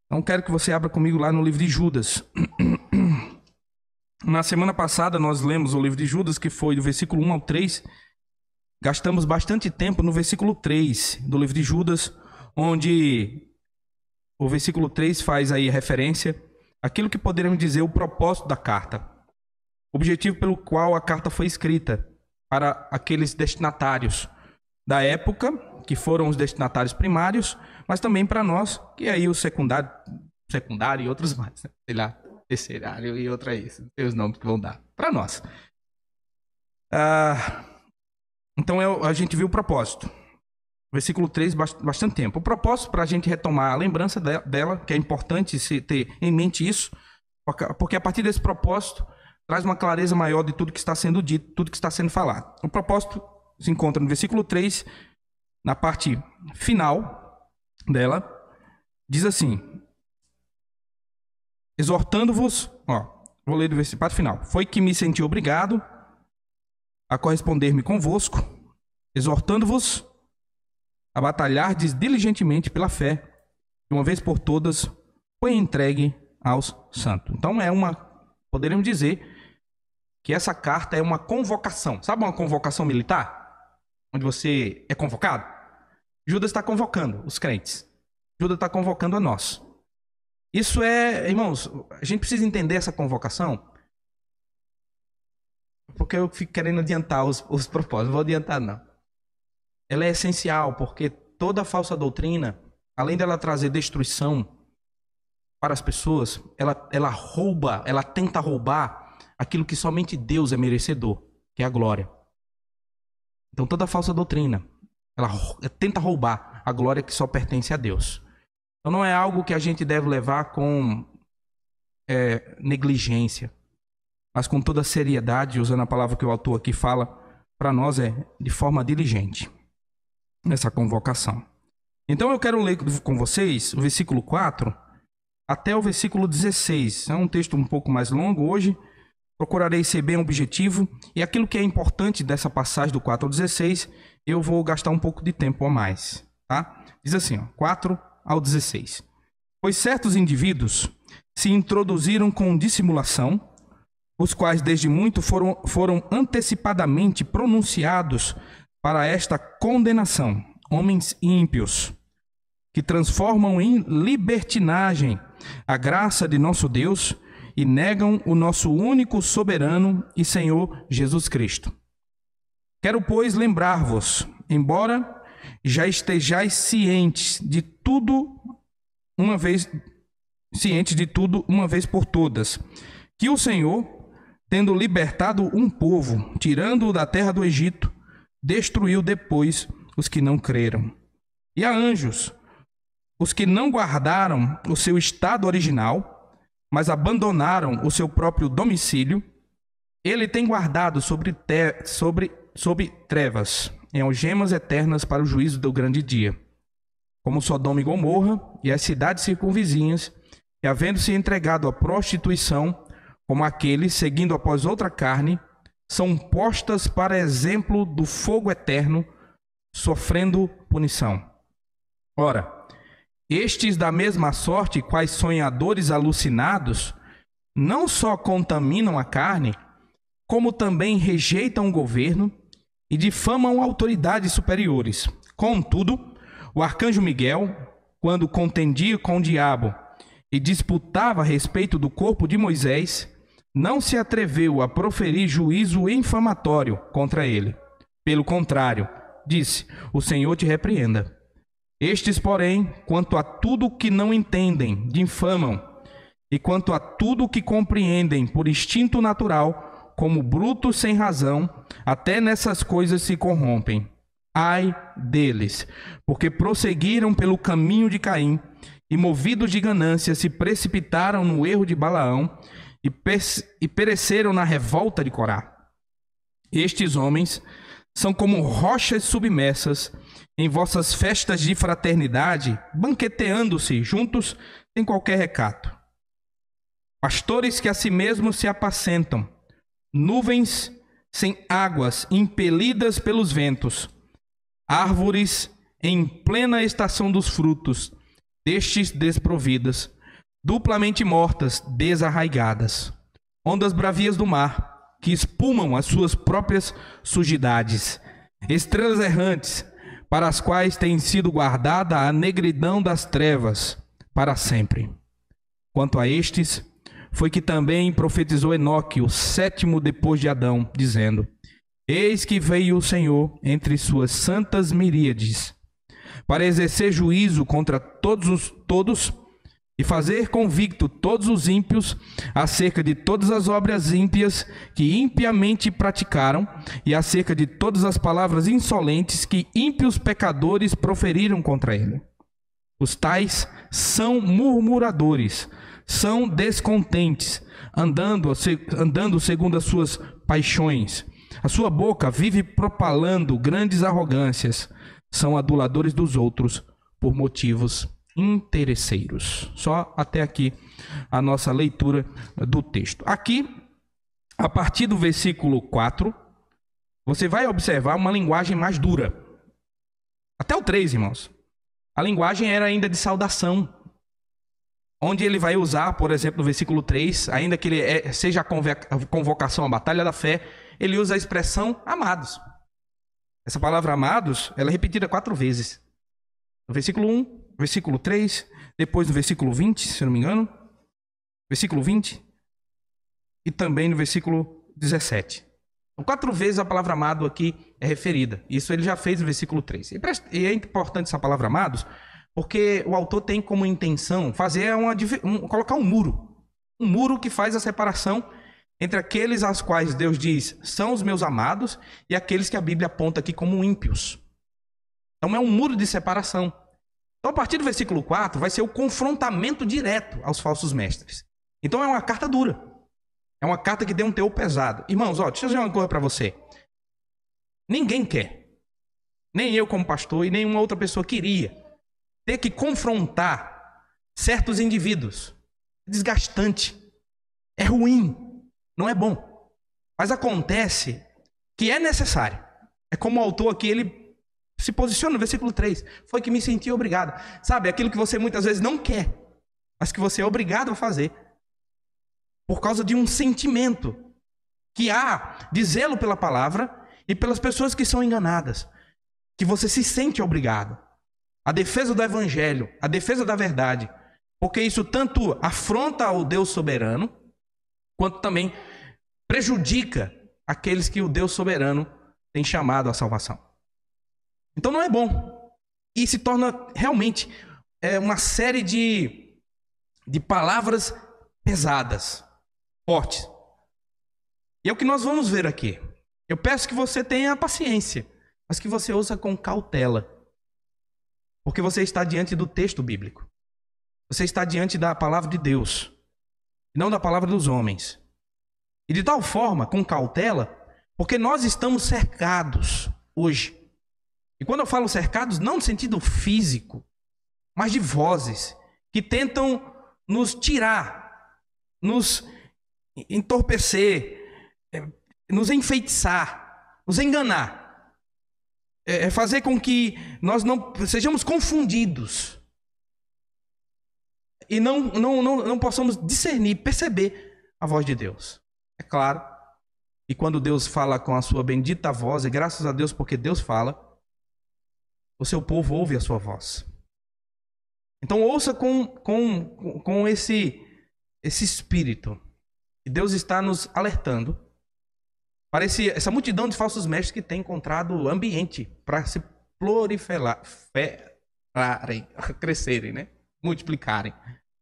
Então quero que você abra comigo lá no livro de Judas. Na semana passada nós lemos o livro de Judas, que foi do versículo 1 ao 3. Gastamos bastante tempo no versículo 3 do livro de Judas, onde o versículo 3 faz aí referência àquilo que poderíamos dizer o propósito da carta. O objetivo pelo qual a carta foi escrita para aqueles destinatários da época, que foram os destinatários primários, mas também para nós, que é aí o secundário e outros mais, né? Sei lá, terciário e outra isso, não sei os nomes que vão dar, para nós. Então a gente viu o propósito. Versículo 3, bastante tempo. O propósito, para a gente retomar a lembrança dela, que é importante se ter em mente isso, porque a partir desse propósito traz uma clareza maior de tudo que está sendo dito, tudo que está sendo falado. O propósito se encontra no versículo 3, na parte final dela, diz assim: exortando-vos, vou ler do versículo parte final. Foi que me senti obrigado a corresponder-me convosco, exortando-vos a batalhardes diligentemente pela fé, de uma vez por todas foi entregue aos santos. Então poderíamos dizer que essa carta é uma convocação. Sabe uma convocação militar? Onde você é convocado? Judas está convocando os crentes. Judas está convocando a nós. Isso irmãos, a gente precisa entender essa convocação, porque eu fico querendo adiantar os propósitos. Não vou adiantar, não. Ela é essencial, porque toda falsa doutrina, além dela trazer destruição para as pessoas, ela tenta roubar aquilo que somente Deus é merecedor, que é a glória. Então toda falsa doutrina, ela tenta roubar a glória que só pertence a Deus. Então não é algo que a gente deve levar com negligência, mas com toda seriedade, usando a palavra que o autor aqui fala, para nós de forma diligente, nessa convocação. Então eu quero ler com vocês o versículo 4 até o versículo 16. É um texto um pouco mais longo hoje, procurarei ser bem objetivo, e aquilo que é importante dessa passagem do 4 ao 16, eu vou gastar um pouco de tempo a mais. Tá? Diz assim, 4 ao 16. Pois certos indivíduos se introduziram com dissimulação, os quais desde muito foram antecipadamente pronunciados para esta condenação, homens ímpios, que transformam em libertinagem a graça de nosso Deus e negam o nosso único soberano e Senhor Jesus Cristo. Quero, pois, lembrar-vos, embora já estejais cientes de tudo uma vez por todas, que o Senhor, tendo libertado um povo, tirando-o da terra do Egito, destruiu depois os que não creram. E a anjos, os que não guardaram o seu estado original, mas abandonaram o seu próprio domicílio, ele tem guardado sob trevas, em algemas eternas para o juízo do grande dia. Como Sodoma e Gomorra e as cidades circunvizinhas, e havendo-se entregado à prostituição, como aqueles, seguindo após outra carne, são postas para exemplo do fogo eterno, sofrendo punição. Ora, estes da mesma sorte, quais sonhadores alucinados, não só contaminam a carne, como também rejeitam o governo e difamam autoridades superiores. Contudo, o arcanjo Miguel, quando contendia com o diabo e disputava a respeito do corpo de Moisés, não se atreveu a proferir juízo infamatório contra ele. Pelo contrário, disse: o Senhor te repreenda. Estes, porém, quanto a tudo que não entendem, difamam, e quanto a tudo que compreendem por instinto natural, como brutos sem razão, até nessas coisas se corrompem. Ai deles, porque prosseguiram pelo caminho de Caim, e movidos de ganância se precipitaram no erro de Balaão, e pereceram na revolta de Corá. Estes homens são como rochas submersas em vossas festas de fraternidade, banqueteando-se juntos sem qualquer recato. Pastores que a si mesmos se apacentam, nuvens sem águas, impelidas pelos ventos, árvores em plena estação dos frutos, destes desprovidas, duplamente mortas, desarraigadas. Ondas bravias do mar, que espumam as suas próprias sujidades. Estrelas errantes, para as quais tem sido guardada a negridão das trevas para sempre. Quanto a estes, foi que também profetizou Enoque, o sétimo depois de Adão, dizendo: Eis que veio o Senhor entre suas santas miríades, para exercer juízo contra todos e fazer convicto todos os ímpios acerca de todas as obras ímpias que impiamente praticaram e acerca de todas as palavras insolentes que ímpios pecadores proferiram contra ele. Os tais são murmuradores, são descontentes, andando segundo as suas paixões. A sua boca vive propalando grandes arrogâncias. São aduladores dos outros por motivos interesseiros. Só até aqui a nossa leitura do texto. Aqui, a partir do versículo 4, você vai observar uma linguagem mais dura. Até o 3, irmãos. A linguagem era ainda de saudação. Onde ele vai usar, por exemplo, no versículo 3, ainda que ele seja a convocação à batalha da fé, ele usa a expressão amados. Essa palavra amados, ela é repetida 4 vezes. No versículo 1, versículo 3, depois no versículo 20, se eu não me engano, versículo 20, e também no versículo 17. Então, 4 vezes a palavra amado aqui é referida. Isso ele já fez no versículo 3. E é importante essa palavra amados, porque o autor tem como intenção fazer colocar um muro que faz a separação entre aqueles aos quais Deus diz são os meus amados e aqueles que a Bíblia aponta aqui como ímpios. Então é um muro de separação. Então, a partir do versículo 4, vai ser o confrontamento direto aos falsos mestres. Então, é uma carta dura. É uma carta que tem um teor pesado. Irmãos, deixa eu dizer uma coisa para você. Ninguém quer, nem eu como pastor e nenhuma outra pessoa queria, ter que confrontar certos indivíduos. É desgastante. É ruim. Não é bom. Mas acontece que é necessário. É como o autor aqui, ele se posiciona no versículo 3. Foi que me senti obrigado. Sabe, aquilo que você muitas vezes não quer, mas que você é obrigado a fazer. Por causa de um sentimento que há de zelo pela palavra e pelas pessoas que são enganadas. Que você se sente obrigado. A defesa do evangelho, a defesa da verdade. Porque isso tanto afronta o Deus soberano, quanto também prejudica aqueles que o Deus soberano tem chamado à salvação. Então não é bom. E se torna realmente uma série de palavras pesadas, fortes. E é o que nós vamos ver aqui. Eu peço que você tenha paciência, mas que você ouça com cautela. Porque você está diante do texto bíblico. Você está diante da palavra de Deus, não da palavra dos homens. E de tal forma, com cautela, porque nós estamos cercados hoje. E quando eu falo cercados, não no sentido físico, mas de vozes que tentam nos tirar, nos entorpecer, nos enfeitiçar, nos enganar. Fazer com que nós não sejamos confundidos e não possamos discernir, perceber a voz de Deus. É claro, e quando Deus fala com a sua bendita voz, e graças a Deus porque Deus fala, o seu povo ouve a sua voz. Então ouça com esse espírito. E Deus está nos alertando para essa multidão de falsos mestres que tem encontrado ambiente para se proliferarem, crescerem, né? Multiplicarem.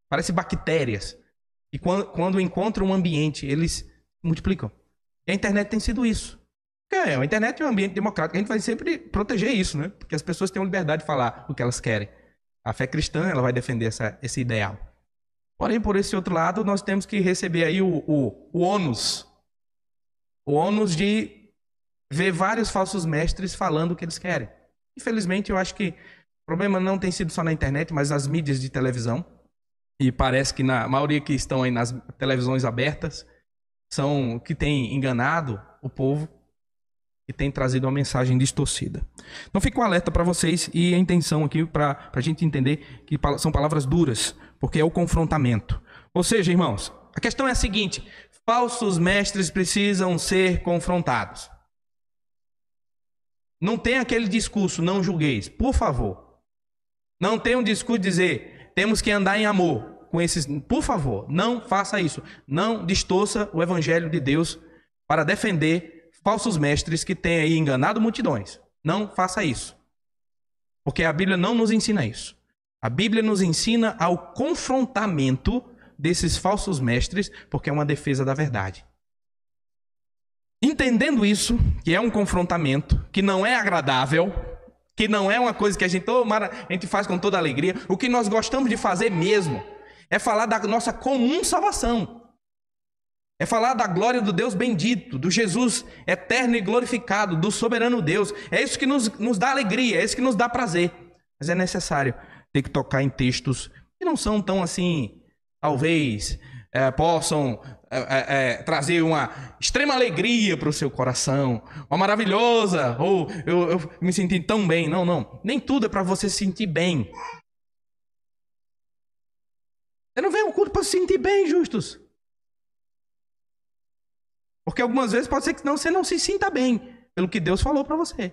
Parece bactérias. E quando encontram um ambiente, eles multiplicam. E a internet tem sido isso. A internet é um ambiente democrático. A gente vai sempre proteger isso, né? Porque as pessoas têm a liberdade de falar o que elas querem. A fé cristã, ela vai defender esse ideal. Porém, por esse outro lado, nós temos que receber aí o ônus. O ônus de ver vários falsos mestres falando o que eles querem. Infelizmente, eu acho que o problema não tem sido só na internet, mas nas mídias de televisão. E parece que na maioria que estão aí nas televisões abertas são que tem enganado o povo e tem trazido uma mensagem distorcida. Então fica um alerta para vocês e a intenção aqui para a gente entender que são palavras duras, porque é o confrontamento. Ou seja, irmãos, a questão é a seguinte: falsos mestres precisam ser confrontados. Não tem aquele discurso, não julgueis, por favor. Não tem um discurso de dizer, temos que andar em amor com esses. Por favor, não faça isso. Não distorça o evangelho de Deus para defender falsos mestres que têm aí enganado multidões. Não faça isso. Porque a Bíblia não nos ensina isso. A Bíblia nos ensina ao confrontamento desses falsos mestres, porque é uma defesa da verdade. Entendendo isso, que é um confrontamento, que não é agradável, que não é uma coisa que a gente faz com toda alegria, o que nós gostamos de fazer mesmo é falar da nossa comum salvação. É falar da glória do Deus bendito, do Jesus eterno e glorificado, do soberano Deus. É isso que nos dá alegria, é isso que nos dá prazer. Mas é necessário ter que tocar em textos que não são tão assim, talvez possam trazer uma extrema alegria para o seu coração, uma maravilhosa, ou eu me senti tão bem. Não, não. Nem tudo é para você se sentir bem. Você não vem ao culto para se sentir bem, justos. Porque algumas vezes pode ser que você não se sinta bem pelo que Deus falou para você.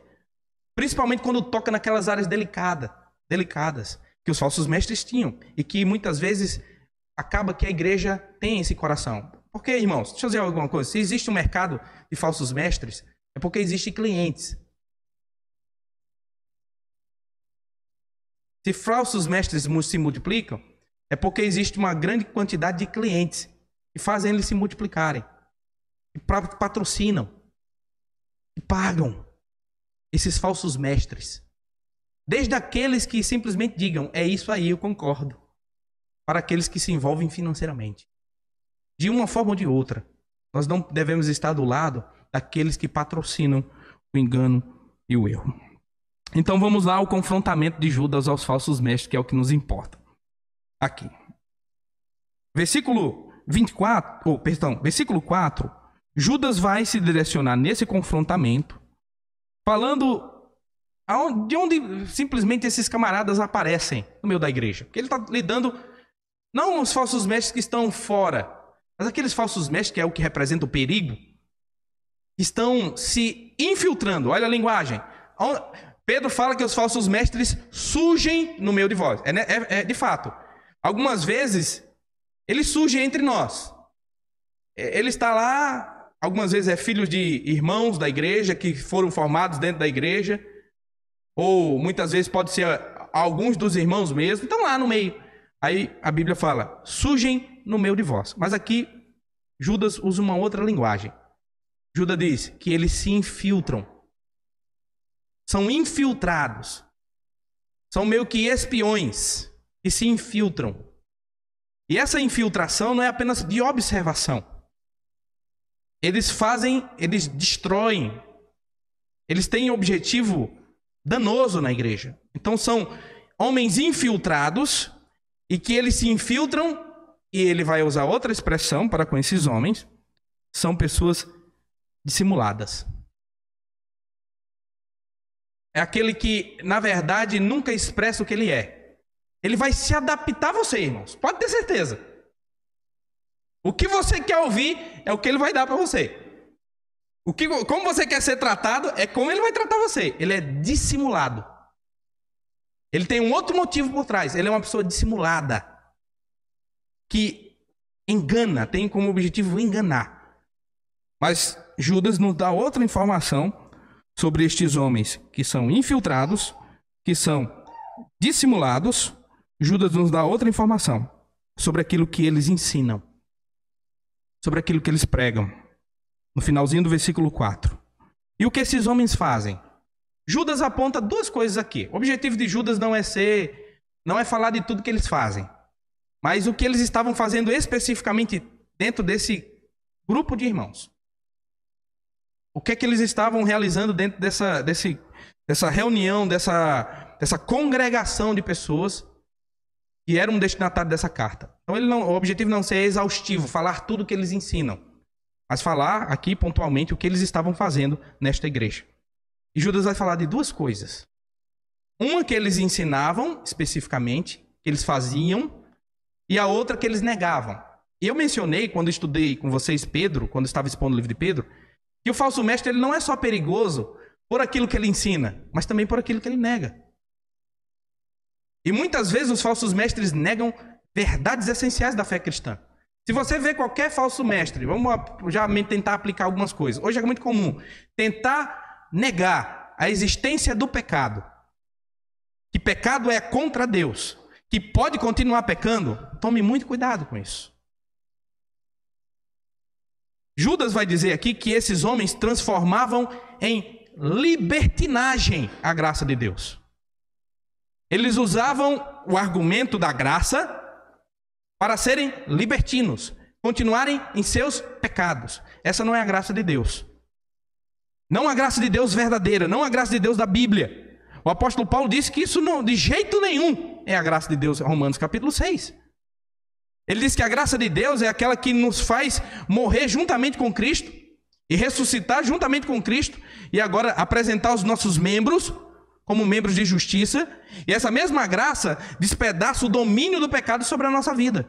Principalmente quando toca naquelas áreas delicadas que os falsos mestres tinham. E que muitas vezes acaba que a igreja tem esse coração. Porque, irmãos, deixa eu dizer alguma coisa. Se existe um mercado de falsos mestres, é porque existem clientes. Se falsos mestres se multiplicam, é porque existe uma grande quantidade de clientes que fazem eles se multiplicarem. Que patrocinam. Que pagam esses falsos mestres. Desde aqueles que simplesmente digam, é isso aí, eu concordo. Para aqueles que se envolvem financeiramente. De uma forma ou de outra, nós não devemos estar do lado daqueles que patrocinam o engano e o erro. Então vamos lá ao confrontamento de Judas aos falsos mestres, que é o que nos importa. Aqui. Versículo 4, Judas vai se direcionar nesse confrontamento, falando de onde simplesmente esses camaradas aparecem no meio da igreja. Porque ele está lidando não os falsos mestres que estão fora, mas aqueles falsos mestres, que é o que representa o perigo, estão se infiltrando. Olha a linguagem. Pedro fala que os falsos mestres surgem no meio de vós. De fato. Algumas vezes, ele surge entre nós. Ele está lá, algumas vezes é filho de irmãos da igreja, que foram formados dentro da igreja, ou muitas vezes pode ser alguns dos irmãos mesmo, estão lá no meio. Aí a Bíblia fala, surgem no meio de vós. Mas aqui, Judas usa uma outra linguagem. Judas diz que eles se infiltram. São infiltrados. São meio que espiões que se infiltram. E essa infiltração não é apenas de observação. Eles destroem. Eles têm objetivo danoso na igreja. Então são homens infiltrados e que eles se infiltram, e ele vai usar outra expressão para com esses homens, são pessoas dissimuladas. É aquele que, na verdade, nunca expressa o que ele é. Ele vai se adaptar a você, irmãos. Pode ter certeza. O que você quer ouvir é o que ele vai dar para você. Como você quer ser tratado, é como ele vai tratar você. Ele é dissimulado. Ele tem um outro motivo por trás. Ele é uma pessoa dissimulada. Que engana, tem como objetivo enganar. Mas Judas nos dá outra informação sobre estes homens que são infiltrados, que são dissimulados. Judas nos dá outra informação sobre aquilo que eles ensinam, sobre aquilo que eles pregam. No finalzinho do versículo 4. E o que esses homens fazem? Judas aponta duas coisas aqui. O objetivo de Judas não é falar de tudo que eles fazem, mas o que eles estavam fazendo especificamente dentro desse grupo de irmãos. O que é que eles estavam realizando dentro dessa reunião, dessa congregação de pessoas que eram destinatários dessa carta. Então o objetivo não é exaustivo, falar tudo o que eles ensinam, mas falar aqui pontualmente o que eles estavam fazendo nesta igreja. E Judas vai falar de duas coisas. Uma que eles ensinavam especificamente, que eles faziam, e a outra que eles negavam. E eu mencionei, quando estudei com vocês Pedro, quando estava expondo o livro de Pedro, que o falso mestre ele não é só perigoso por aquilo que ele ensina, mas também por aquilo que ele nega. E muitas vezes os falsos mestres negam verdades essenciais da fé cristã. Se você vê qualquer falso mestre, vamos já tentar aplicar algumas coisas. Hoje é muito comum tentar negar a existência do pecado. Que pecado é contra Deus. Que pode continuar pecando. Tome muito cuidado com isso. Judas vai dizer aqui que esses homens transformavam em libertinagem a graça de Deus. Eles usavam o argumento da graça para serem libertinos, continuarem em seus pecados. Essa não é a graça de Deus. Não a graça de Deus verdadeira, não a graça de Deus da Bíblia. O apóstolo Paulo disse que isso não, de jeito nenhum, é a graça de Deus, Romanos capítulo 6. Ele diz que a graça de Deus é aquela que nos faz morrer juntamente com Cristo e ressuscitar juntamente com Cristo e agora apresentar os nossos membros como membros de justiça, e essa mesma graça despedaça o domínio do pecado sobre a nossa vida.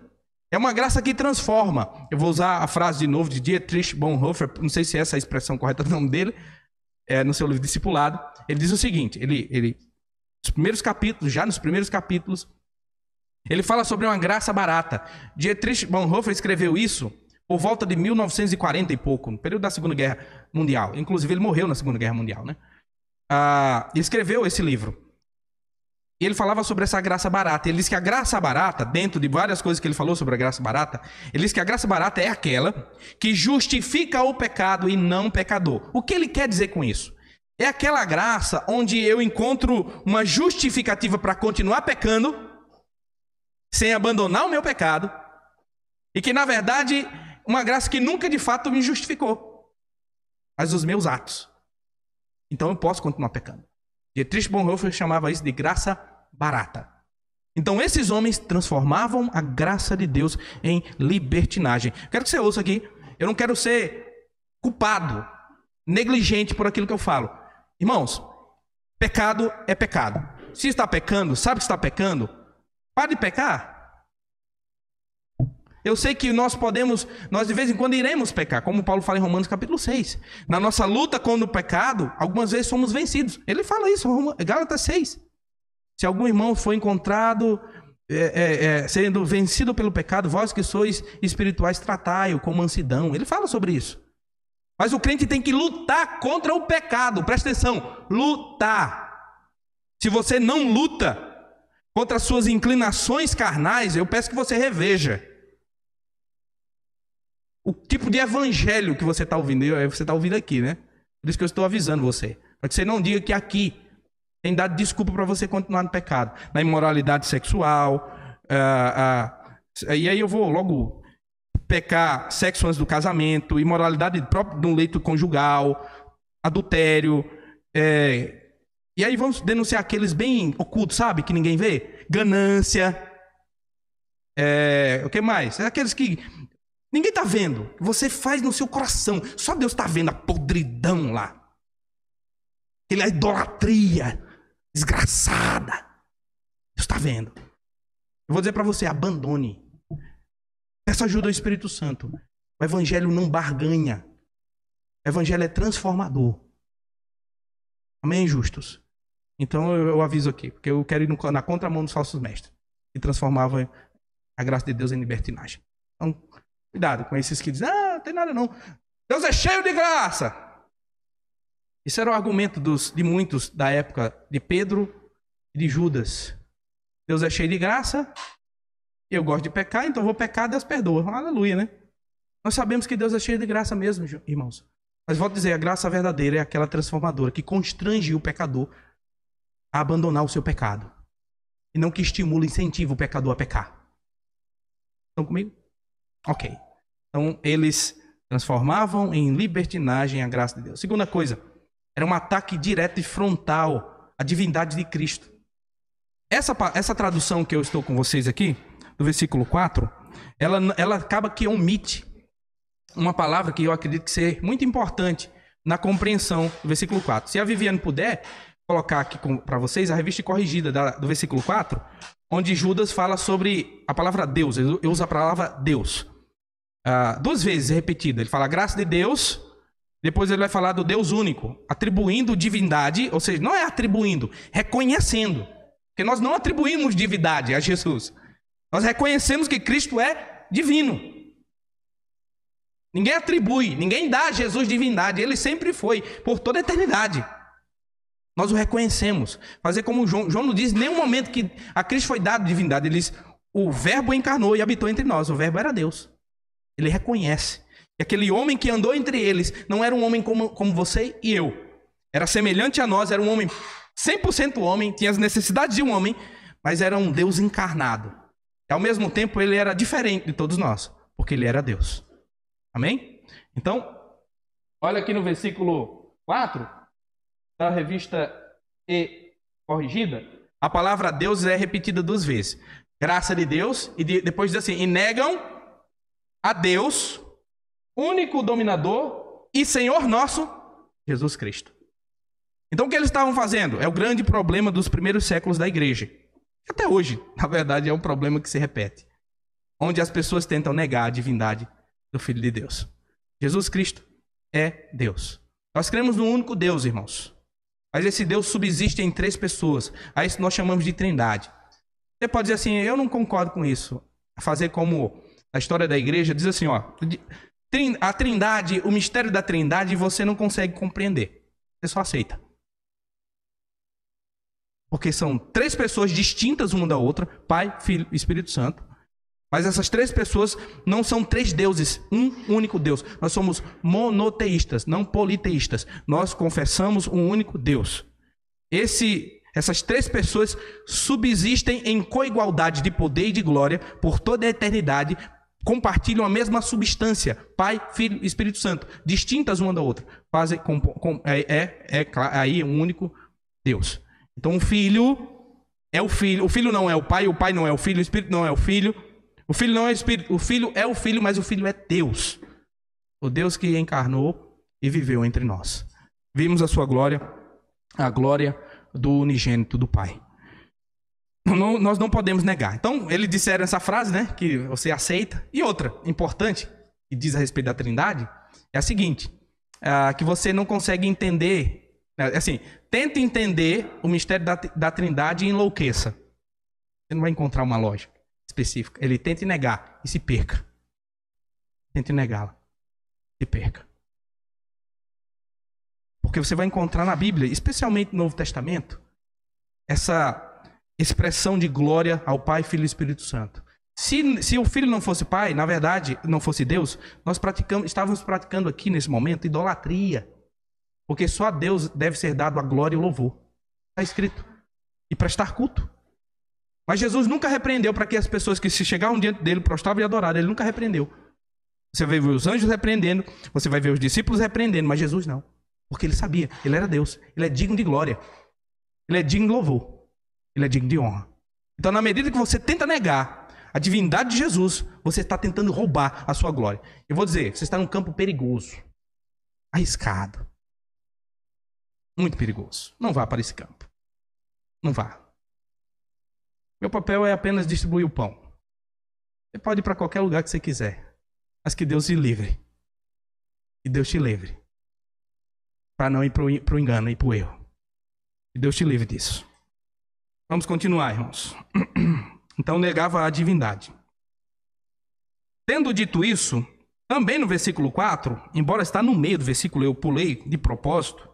É uma graça que transforma. Eu vou usar a frase de novo de Dietrich Bonhoeffer, não sei se é essa a expressão correta do nome dele, no seu livro Discipulado. Ele diz o seguinte, nos primeiros capítulos, ele fala sobre uma graça barata. Dietrich Bonhoeffer escreveu isso por volta de 1940 e pouco, no período da Segunda Guerra Mundial. Inclusive ele morreu na Segunda Guerra Mundial, né? Ele escreveu esse livro. E ele falava sobre essa graça barata. Ele diz que a graça barata, dentro de várias coisas que ele falou sobre a graça barata, ele diz que a graça barata é aquela que justifica o pecado e não o pecador. O que ele quer dizer com isso? É aquela graça onde eu encontro uma justificativa para continuar pecando, sem abandonar o meu pecado, e que na verdade, uma graça que nunca de fato me justificou, mas os meus atos. Então eu posso continuar pecando. Dietrich Bonhoeffer chamava isso de graça barata. Então esses homens transformavam a graça de Deus em libertinagem. Quero que você ouça aqui. Eu não quero ser culpado, negligente por aquilo que eu falo. Irmãos, pecado é pecado. Se está pecando, sabe que está pecando? Pare de pecar. Eu sei que nós de vez em quando iremos pecar, como Paulo fala em Romanos capítulo 6. Na nossa luta contra o pecado, algumas vezes somos vencidos. Ele fala isso, Gálatas 6. Se algum irmão for encontrado sendo vencido pelo pecado, vós que sois espirituais, tratai-o com mansidão. Ele fala sobre isso. Mas o crente tem que lutar contra o pecado. Presta atenção, lutar. Se você não luta contra as suas inclinações carnais, eu peço que você reveja o tipo de evangelho que você está ouvindo. Você está ouvindo aqui, né? Por isso que eu estou avisando você. Para que você não diga que aqui tem dado desculpa para você continuar no pecado. Na imoralidade sexual. E aí eu vou logo pecar sexo antes do casamento, imoralidade própria no leito conjugal, adultério. E aí vamos denunciar aqueles bem ocultos, sabe? Que ninguém vê. Ganância. O que mais? Aqueles que ninguém está vendo. Você faz no seu coração. Só Deus está vendo a podridão lá. Aquela idolatria desgraçada. Deus está vendo. Eu vou dizer para você, abandone. Peça ajuda ao Espírito Santo. O evangelho não barganha. O evangelho é transformador. Amém, justos? Então eu aviso aqui, porque eu quero ir na contramão dos falsos mestres, que transformavam a graça de Deus em libertinagem. Então, cuidado com esses que dizem, não tem nada não. Deus é cheio de graça. Isso era o argumento de muitos da época de Pedro e de Judas. Deus é cheio de graça, eu gosto de pecar, então vou pecar, Deus perdoa. Aleluia, né? Nós sabemos que Deus é cheio de graça mesmo, irmãos. Mas volto a dizer, a graça verdadeira é aquela transformadora que constrange o pecador a abandonar o seu pecado. E não que estimula e incentiva o pecador a pecar. Estão comigo? Ok. Então, eles transformavam em libertinagem a graça de Deus. Segunda coisa, era um ataque direto e frontal à divindade de Cristo. Essa tradução que eu estou com vocês aqui, do versículo 4, ela acaba que omite uma palavra que eu acredito que seja muito importante na compreensão do versículo 4. Se a Viviane puder colocar aqui para vocês a revista corrigida do versículo 4, onde Judas fala sobre a palavra Deus. Ele usa a palavra Deus. 2 vezes repetida. Ele fala graça de Deus, depois ele vai falar do Deus único, atribuindo divindade, ou seja, não é atribuindo, reconhecendo. Porque nós não atribuímos divindade a Jesus. Nós reconhecemos que Cristo é divino. Ninguém atribui, ninguém dá a Jesus divindade. Ele sempre foi, por toda a eternidade. Nós o reconhecemos. Fazer como João não diz em nenhum momento que a Cristo foi dado divindade. Ele diz, o verbo encarnou e habitou entre nós. O verbo era Deus. Ele reconhece. E aquele homem que andou entre eles não era um homem como você e eu. Era semelhante a nós, era um homem 100% homem, tinha as necessidades de um homem, mas era um Deus encarnado. E ao mesmo tempo ele era diferente de todos nós, porque ele era Deus. Amém? Então, olha aqui no versículo 4 da revista E Corrigida, a palavra Deus é repetida 2 vezes. Graça de Deus, e depois diz assim, e negam a Deus, único dominador e Senhor nosso, Jesus Cristo. Então o que eles estavam fazendo? É o grande problema dos primeiros séculos da igreja. Até hoje, na verdade, é um problema que se repete. Onde as pessoas tentam negar a divindade do Filho de Deus. Jesus Cristo é Deus. Nós cremos no único Deus, irmãos. Mas esse Deus subsiste em 3 pessoas. A isso nós chamamos de trindade. Você pode dizer assim, eu não concordo com isso. Fazer como a história da igreja diz assim, ó, a trindade, o mistério da trindade você não consegue compreender. Você só aceita. Porque são 3 pessoas distintas uma da outra, Pai, Filho e Espírito Santo. Mas essas 3 pessoas não são 3 deuses, um único Deus. Nós somos monoteístas, não politeístas. Nós confessamos um único Deus. Essas 3 pessoas subsistem em coigualdade de poder e de glória por toda a eternidade, compartilham a mesma substância, Pai, Filho e Espírito Santo, distintas uma da outra. Aí um único Deus. Então o Filho é o Filho não é o Pai não é o Filho, o Espírito não é o Filho, o Filho não é o Espírito, o Filho é o Filho, mas o Filho é Deus. O Deus que encarnou e viveu entre nós. Vimos a sua glória, a glória do unigênito do Pai. Nós não podemos negar. Então, eles disseram essa frase, né, que você aceita. E outra, importante, que diz a respeito da trindade, é a seguinte, que você não consegue entender, assim, tente entender o mistério da trindade e enlouqueça. Você não vai encontrar uma lógica específica. Ele tente negar e se perca. Tente negá-la e perca. Porque você vai encontrar na Bíblia, especialmente no Novo Testamento, essa expressão de glória ao Pai, Filho e Espírito Santo. Se o Filho não fosse Pai, na verdade, não fosse Deus, nós estávamos praticando aqui nesse momento idolatria. Porque só a Deus deve ser dado a glória e o louvor. Está escrito. E prestar culto. Mas Jesus nunca repreendeu para que as pessoas que se chegavam diante dele prostravam e adoraram. Ele nunca repreendeu. Você vai ver os anjos repreendendo, você vai ver os discípulos repreendendo, mas Jesus não. Porque ele sabia, ele era Deus. Ele é digno de glória. Ele é digno de louvor. Ele é digno de honra. Então, na medida que você tenta negar a divindade de Jesus, você está tentando roubar a sua glória. Eu vou dizer, você está num campo perigoso, arriscado, muito perigoso. Não vá para esse campo. Não vá. Meu papel é apenas distribuir o pão. Você pode ir para qualquer lugar que você quiser, mas que Deus te livre. Que Deus te livre. Para não ir para o engano e para o erro. Que Deus te livre disso. Vamos continuar, irmãos. Então negava a divindade. Tendo dito isso, também no versículo 4, embora está no meio do versículo, eu pulei de propósito,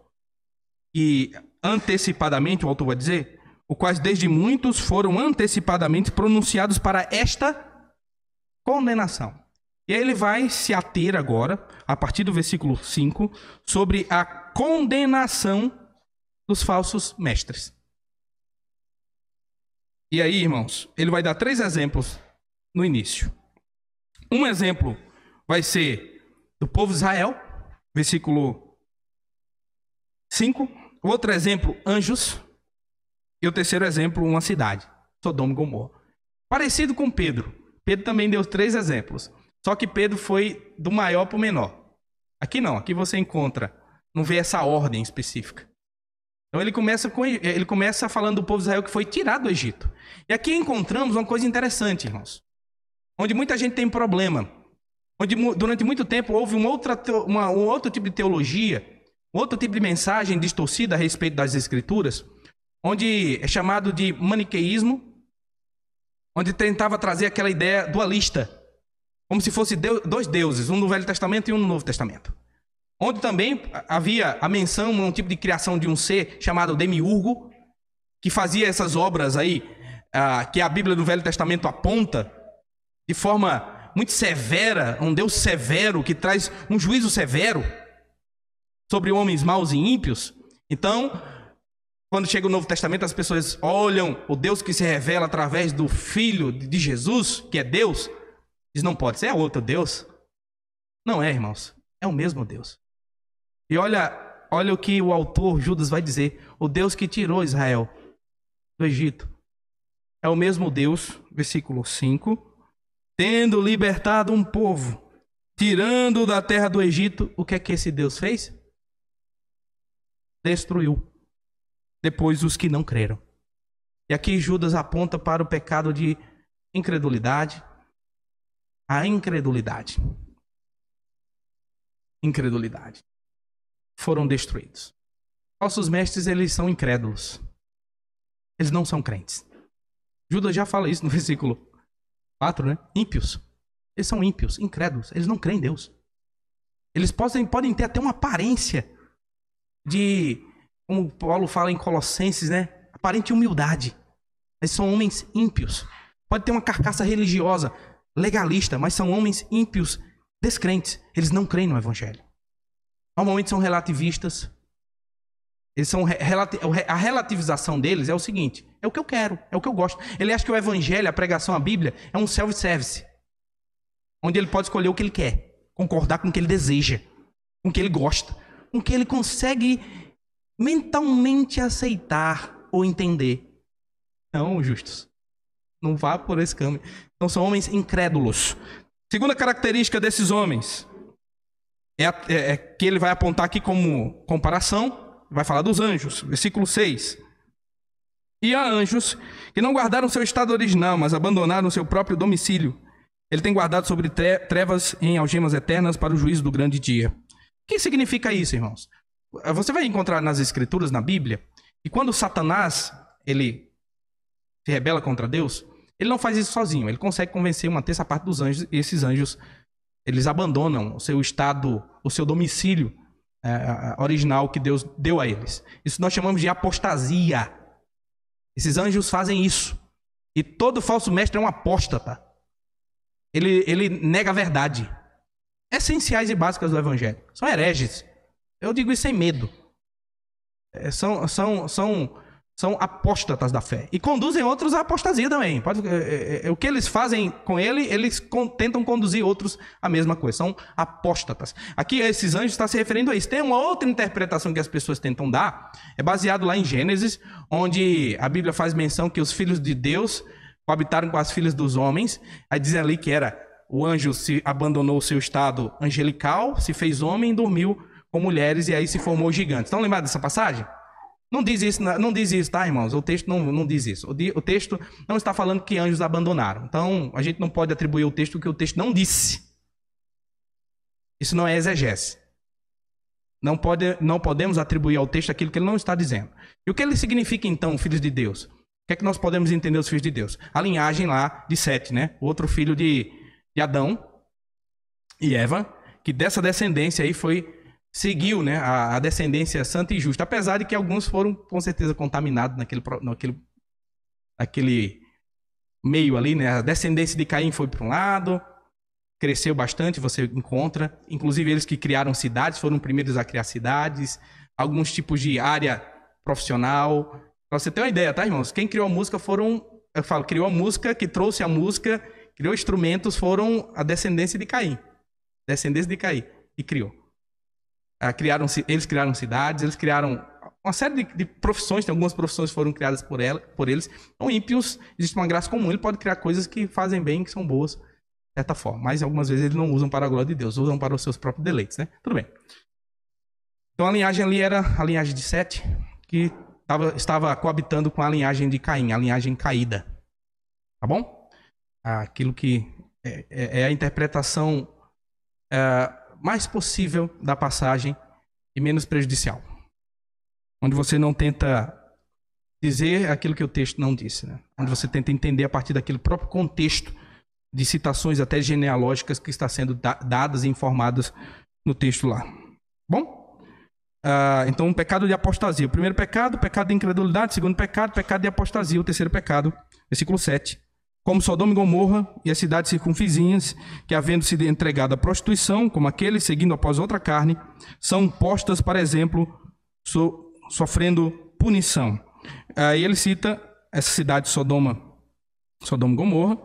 e antecipadamente, o autor vai dizer, os quais desde muitos foram antecipadamente pronunciados para esta condenação. E aí ele vai se ater agora, a partir do versículo 5, sobre a condenação dos falsos mestres. E aí, irmãos, ele vai dar 3 exemplos no início. Um exemplo vai ser do povo de Israel, versículo 5. Outro exemplo, anjos. E o terceiro exemplo, uma cidade, Sodoma e Gomorra. Parecido com Pedro. Pedro também deu 3 exemplos. Só que Pedro foi do maior para o menor. Aqui não, aqui você encontra, não vê essa ordem específica. Então ele começa falando do povo de Israel que foi tirado do Egito. E aqui encontramos uma coisa interessante, irmãos. Onde muita gente tem problema. Onde durante muito tempo houve um outro tipo de teologia, um outro tipo de mensagem distorcida a respeito das Escrituras, onde é chamado de maniqueísmo, onde tentava trazer aquela ideia dualista, como se fosse dois deuses, um no Velho Testamento e um no Novo Testamento. Onde também havia a menção a um tipo de criação de um ser chamado demiurgo, que fazia essas obras aí, que a Bíblia do Velho Testamento aponta, de forma muito severa, um Deus severo, que traz um juízo severo sobre homens maus e ímpios. Então, quando chega o Novo Testamento, as pessoas olham o Deus que se revela através do Filho de Jesus, que é Deus, diz, não pode ser outro Deus. Não é, irmãos, é o mesmo Deus. E olha o que o autor Judas vai dizer, o Deus que tirou Israel do Egito é o mesmo Deus, versículo 5, tendo libertado um povo, tirando da terra do Egito, o que é que esse Deus fez? Destruiu. Depois os que não creram. E aqui Judas aponta para o pecado de incredulidade. A incredulidade. Incredulidade. Foram destruídos. Nossos mestres, eles são incrédulos. Eles não são crentes. Judas já fala isso no versículo 4, né? Ímpios. Eles são ímpios, incrédulos. Eles não creem em Deus. Eles podem ter até uma aparência de, como Paulo fala em Colossenses, né? Aparente humildade. Eles são homens ímpios. Pode ter uma carcaça religiosa, legalista, mas são homens ímpios, descrentes. Eles não creem no Evangelho. Normalmente são relativistas. Eles são a relativização deles é o seguinte: é o que eu quero, é o que eu gosto. Ele acha que o Evangelho, a pregação, a Bíblia, é um self-service, onde ele pode escolher o que ele quer, concordar com o que ele deseja, com o que ele gosta, com o que ele consegue mentalmente aceitar ou entender. Não, justos. Não vá por esse caminho. Então são homens incrédulos. Segunda característica desses homens é que ele vai apontar aqui como comparação, vai falar dos anjos, versículo 6. E há anjos que não guardaram seu estado original, mas abandonaram seu próprio domicílio. Ele tem guardado sobre trevas em algemas eternas para o juízo do grande dia. O que significa isso, irmãos? Você vai encontrar nas Escrituras, na Bíblia, que quando Satanás ele se rebela contra Deus, ele não faz isso sozinho. Ele consegue convencer uma terça parte dos anjos, e esses anjos eles abandonam o seu estado, o seu domicílio original que Deus deu a eles. Isso nós chamamos de apostasia. Esses anjos fazem isso. E todo falso mestre é um apóstata. Ele nega a verdade. Essenciais e básicas do Evangelho. São hereges. Eu digo isso sem medo. São apóstatas da fé. E conduzem outros à apostasia também. O que eles fazem com ele, eles tentam conduzir outros à mesma coisa. São apóstatas. Aqui esses anjos estão se referindo a isso. Tem uma outra interpretação que as pessoas tentam dar. É baseado lá em Gênesis, onde a Bíblia faz menção que os filhos de Deus coabitaram com as filhas dos homens. Aí dizem ali que o anjo se abandonou o seu estado angelical, se fez homem e dormiu com mulheres, e aí se formou gigante. Estão lembrados dessa passagem? Não diz isso, tá, irmãos? O texto não diz isso. O texto não está falando que anjos abandonaram. Então, a gente não pode atribuir ao texto o que o texto não disse. Isso não é exegese. Não podemos atribuir ao texto aquilo que ele não está dizendo. E o que ele significa, então, filhos de Deus? O que é que nós podemos entender os filhos de Deus? A linhagem lá de Sete, né? O outro filho de Adão e Eva, que dessa descendência aí seguiu, né, a descendência santa e justa, apesar de que alguns foram com certeza contaminados naquele meio ali, né? A descendência de Caim foi para um lado, cresceu bastante, você encontra, inclusive eles que criaram cidades, foram primeiros a criar cidades, alguns tipos de área profissional. Para você ter uma ideia, tá, irmãos? Quem criou a música criou a música, que trouxe a música, criou instrumentos, foram a descendência de Caim. Descendência de Caim, e criou. Eles criaram cidades, eles criaram uma série de profissões, tem algumas profissões que foram criadas por eles. Então, ímpios, existe uma graça comum, ele pode criar coisas que fazem bem, que são boas, de certa forma. Mas algumas vezes eles não usam para a glória de Deus, usam para os seus próprios deleites, né? Tudo bem. Então a linhagem ali era a linhagem de Sete, que estava coabitando com a linhagem de Caim, a linhagem caída. Tá bom? Aquilo que é a interpretação mais possível da passagem e menos prejudicial. Onde você não tenta dizer aquilo que o texto não disse, né? Onde você tenta entender a partir daquele próprio contexto de citações até genealógicas que está sendo dadas e informadas no texto lá. Bom? Então, o pecado de apostasia. O primeiro pecado de incredulidade. O segundo pecado de apostasia. O terceiro pecado, versículo 7. Como Sodoma e Gomorra e as cidades circunvizinhas, que havendo sido entregado à prostituição, como aqueles seguindo após outra carne, são postas, para exemplo, sofrendo punição. Aí ele cita essa cidade de Sodoma e Gomorra,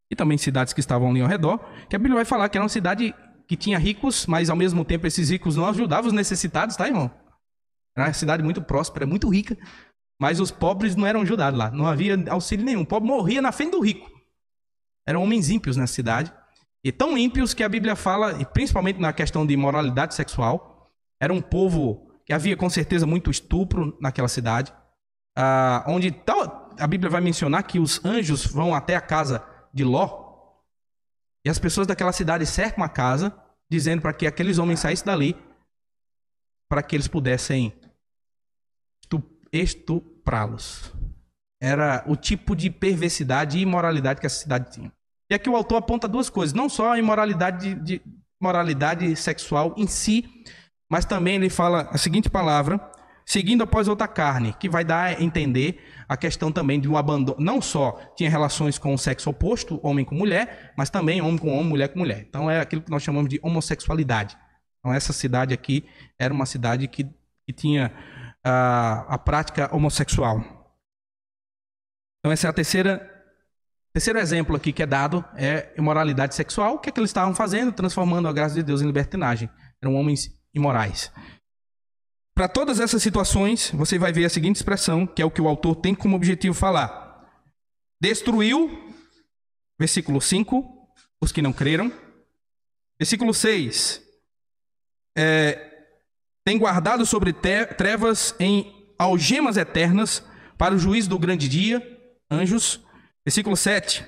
e também cidades que estavam ali ao redor, que a Bíblia vai falar que era uma cidade que tinha ricos, mas ao mesmo tempo esses ricos não ajudavam os necessitados, tá, irmão? Era uma cidade muito próspera, muito rica, mas os pobres não eram ajudados lá, não havia auxílio nenhum. O pobre morria na frente do rico. Eram homens ímpios na cidade, e tão ímpios que a Bíblia fala, e principalmente na questão de imoralidade sexual, era um povo que havia com certeza muito estupro naquela cidade, onde a Bíblia vai mencionar que os anjos vão até a casa de Ló, e as pessoas daquela cidade cercam a casa, dizendo para que aqueles homens saíssem dali, para que eles pudessem estuprá-los. Era o tipo de perversidade e imoralidade que essa cidade tinha. E aqui o autor aponta duas coisas, não só a imoralidade sexual em si, mas também ele fala a seguinte palavra: seguindo após outra carne, que vai dar a entender a questão também de um abandono. Não só tinha relações com o sexo oposto, homem com mulher, mas também homem com homem, mulher com mulher. Então é aquilo que nós chamamos de homossexualidade. Então essa cidade aqui era uma cidade que tinha a prática homossexual. Então esse é terceiro exemplo aqui que é dado, é imoralidade sexual. O que é que eles estavam fazendo? Transformando a graça de Deus em libertinagem. Eram homens imorais. Para todas essas situações, você vai ver a seguinte expressão, que é o que o autor tem como objetivo falar. Destruiu, versículo 5, os que não creram. Versículo 6, tem guardado sobre trevas em algemas eternas para o juízo do grande dia, anjos. Versículo 7,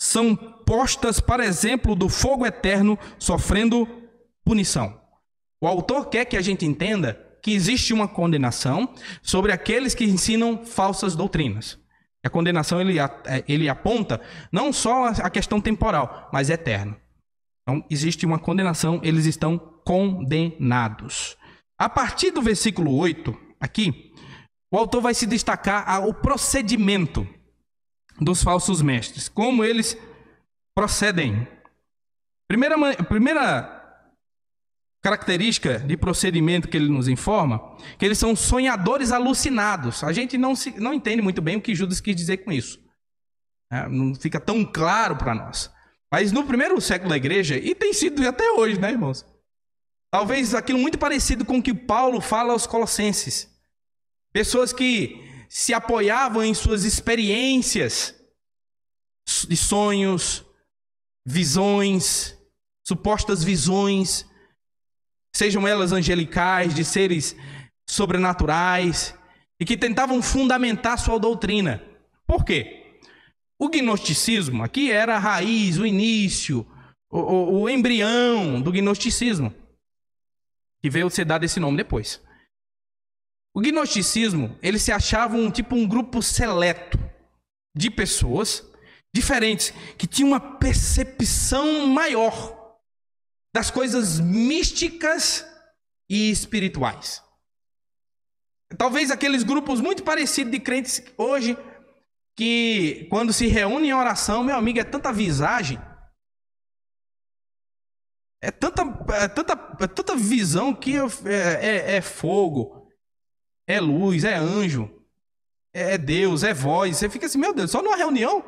são postas para exemplo do fogo eterno, sofrendo punição. O autor quer que a gente entenda que existe uma condenação sobre aqueles que ensinam falsas doutrinas. A condenação ele aponta não só a questão temporal, mas eterna. Então, existe uma condenação, eles estão condenados. A partir do versículo 8, aqui, o autor vai se destacar o procedimento dos falsos mestres, como eles procedem. Primeira característica de procedimento que ele nos informa, que eles são sonhadores alucinados. A gente não entende muito bem o que Judas quis dizer com isso. Não fica tão claro para nós. Mas no primeiro século da igreja, e tem sido até hoje, né, irmãos? Talvez aquilo muito parecido com o que Paulo fala aos Colossenses. Pessoas que se apoiavam em suas experiências de sonhos, visões, supostas visões, sejam elas angelicais, de seres sobrenaturais, e que tentavam fundamentar sua doutrina. Por quê? O gnosticismo aqui era a raiz, o início, o embrião do gnosticismo, que veio ser dado esse nome depois. O gnosticismo, ele se achava um grupo seleto de pessoas diferentes, que tinham uma percepção maior das coisas místicas e espirituais. Talvez aqueles grupos muito parecidos de crentes hoje, que quando se reúnem em oração, meu amigo, é tanta visagem, é tanta visão que é fogo, é luz, é anjo, é Deus, é voz. Você fica assim, meu Deus, só numa reunião?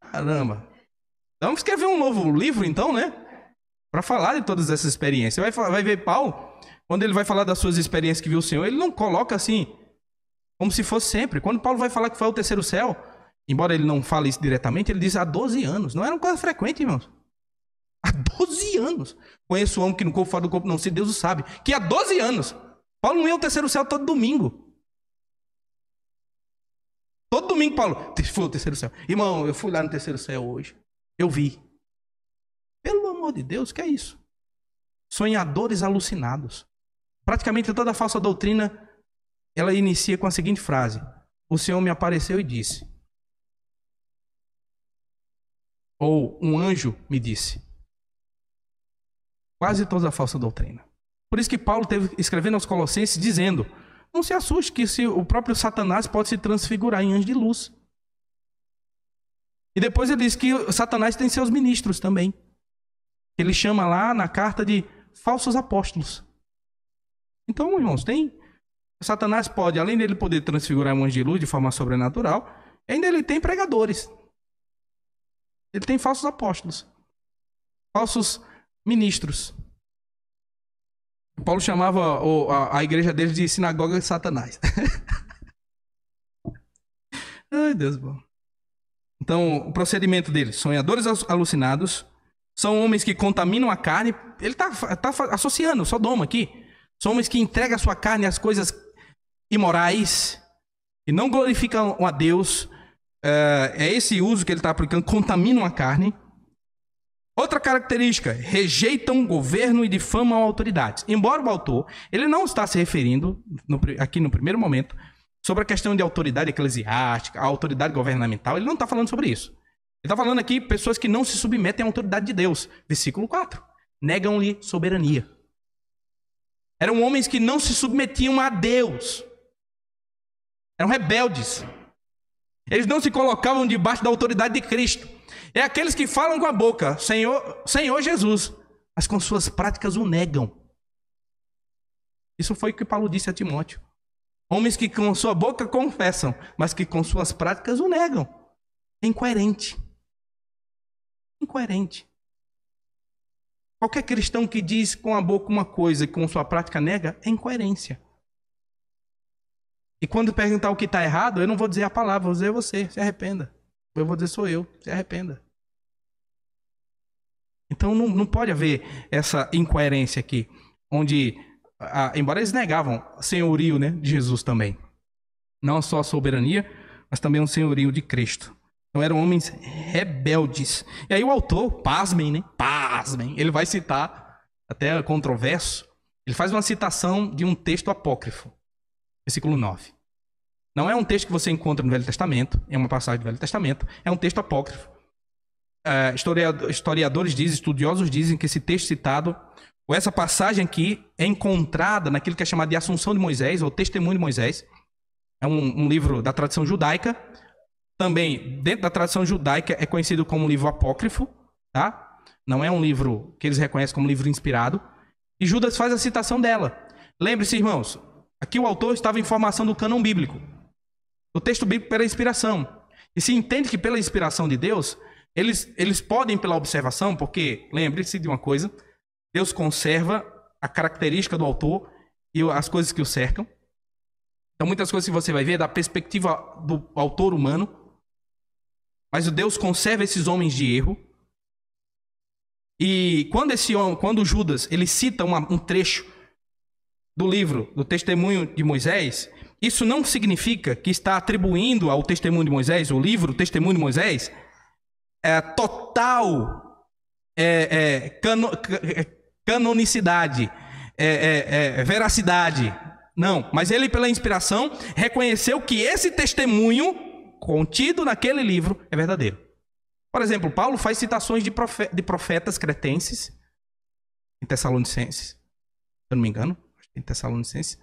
Caramba. Vamos escrever um novo livro então, né? Para falar de todas essas experiências. Você vai ver Paulo, quando ele vai falar das suas experiências que viu o Senhor, ele não coloca assim, como se fosse sempre. Quando Paulo vai falar que foi ao terceiro céu, embora ele não fale isso diretamente, ele diz há 12 anos. Não era uma coisa frequente, irmãos. Há 12 anos. Conheço o homem que no corpo fora do corpo não se, Deus o sabe. Que há 12 anos. Paulo não ia ao terceiro céu todo domingo. domingo, Paulo, foi o terceiro céu. Irmão, eu fui lá no terceiro céu hoje. Eu vi. Pelo amor de Deus, que é isso? Sonhadores alucinados. Praticamente toda a falsa doutrina, ela inicia com a seguinte frase: o Senhor me apareceu e disse. Ou um anjo me disse. Quase toda a falsa doutrina. Por isso que Paulo teve escrevendo aos Colossenses dizendo: não se assuste que o próprio Satanás pode se transfigurar em anjo de luz. E depois ele diz que Satanás tem seus ministros também. Ele chama lá na carta de falsos apóstolos. Então, irmãos, Satanás pode, além dele poder transfigurar um anjo de luz de forma sobrenatural, ainda ele tem pregadores. Ele tem falsos apóstolos. Falsos ministros. Paulo chamava a igreja deles de sinagoga de Satanás. Ai, Deus bom. Então, o procedimento deles: sonhadores alucinados, são homens que contaminam a carne. Ele está associando Sodoma aqui. São homens que entregam a sua carne às coisas imorais e não glorificam a Deus. É esse uso que ele está aplicando: contaminam a carne. Outra característica: rejeitam governo e difamam autoridades. Embora o autor, ele não está se referindo, aqui no primeiro momento, sobre a questão de autoridade eclesiástica, a autoridade governamental, ele não está falando sobre isso. Ele está falando aqui pessoas que não se submetem à autoridade de Deus. Versículo 4. Negam-lhe soberania. Eram homens que não se submetiam a Deus. Eram rebeldes. Eles não se colocavam debaixo da autoridade de Cristo. É aqueles que falam com a boca, Senhor Jesus, mas com suas práticas o negam. Isso foi o que Paulo disse a Timóteo. Homens que com sua boca confessam, mas que com suas práticas o negam. É incoerente. Incoerente. Qualquer cristão que diz com a boca uma coisa e com sua prática nega, é incoerência. E quando perguntar o que está errado, eu não vou dizer a palavra, vou dizer você, se arrependa. Eu vou dizer sou eu, se arrependa. Então não pode haver essa incoerência aqui, onde, embora eles negavam o senhorio, né, de Jesus também. Não só a soberania, mas também o senhorio de Cristo. Então eram homens rebeldes. E aí o autor, pasmem, né? Pasmem. Ele vai citar, até controverso, ele faz uma citação de um texto apócrifo. Versículo 9. Não é um texto que você encontra no Velho Testamento, é uma passagem do Velho Testamento, é um texto apócrifo. Historiadores dizem, estudiosos dizem que esse texto citado, ou essa passagem aqui, é encontrada naquilo que é chamado de Assunção de Moisés, ou Testemunho de Moisés. É um livro da tradição judaica. Também, dentro da tradição judaica, é conhecido como livro apócrifo, tá? Não é um livro que eles reconhecem como livro inspirado. E Judas faz a citação dela. Lembre-se, irmãos, aqui o autor estava em formação do cânon bíblico. O texto bíblico pela inspiração. E se entende que pela inspiração de Deus, eles podem pela observação, porque, lembre-se de uma coisa, Deus conserva a característica do autor e as coisas que o cercam. Então muitas coisas que você vai ver é da perspectiva do autor humano, mas Deus conserva esses homens de erro. E quando Judas ele cita um trecho do livro, do Testemunho de Moisés, isso não significa que está atribuindo ao Testemunho de Moisés, o livro Testemunho de Moisés, total canonicidade, veracidade. Não, mas ele pela inspiração reconheceu que esse testemunho contido naquele livro é verdadeiro. Por exemplo, Paulo faz citações de profetas cretenses em Tessalonicenses, se eu não me engano, em Tessalonicenses.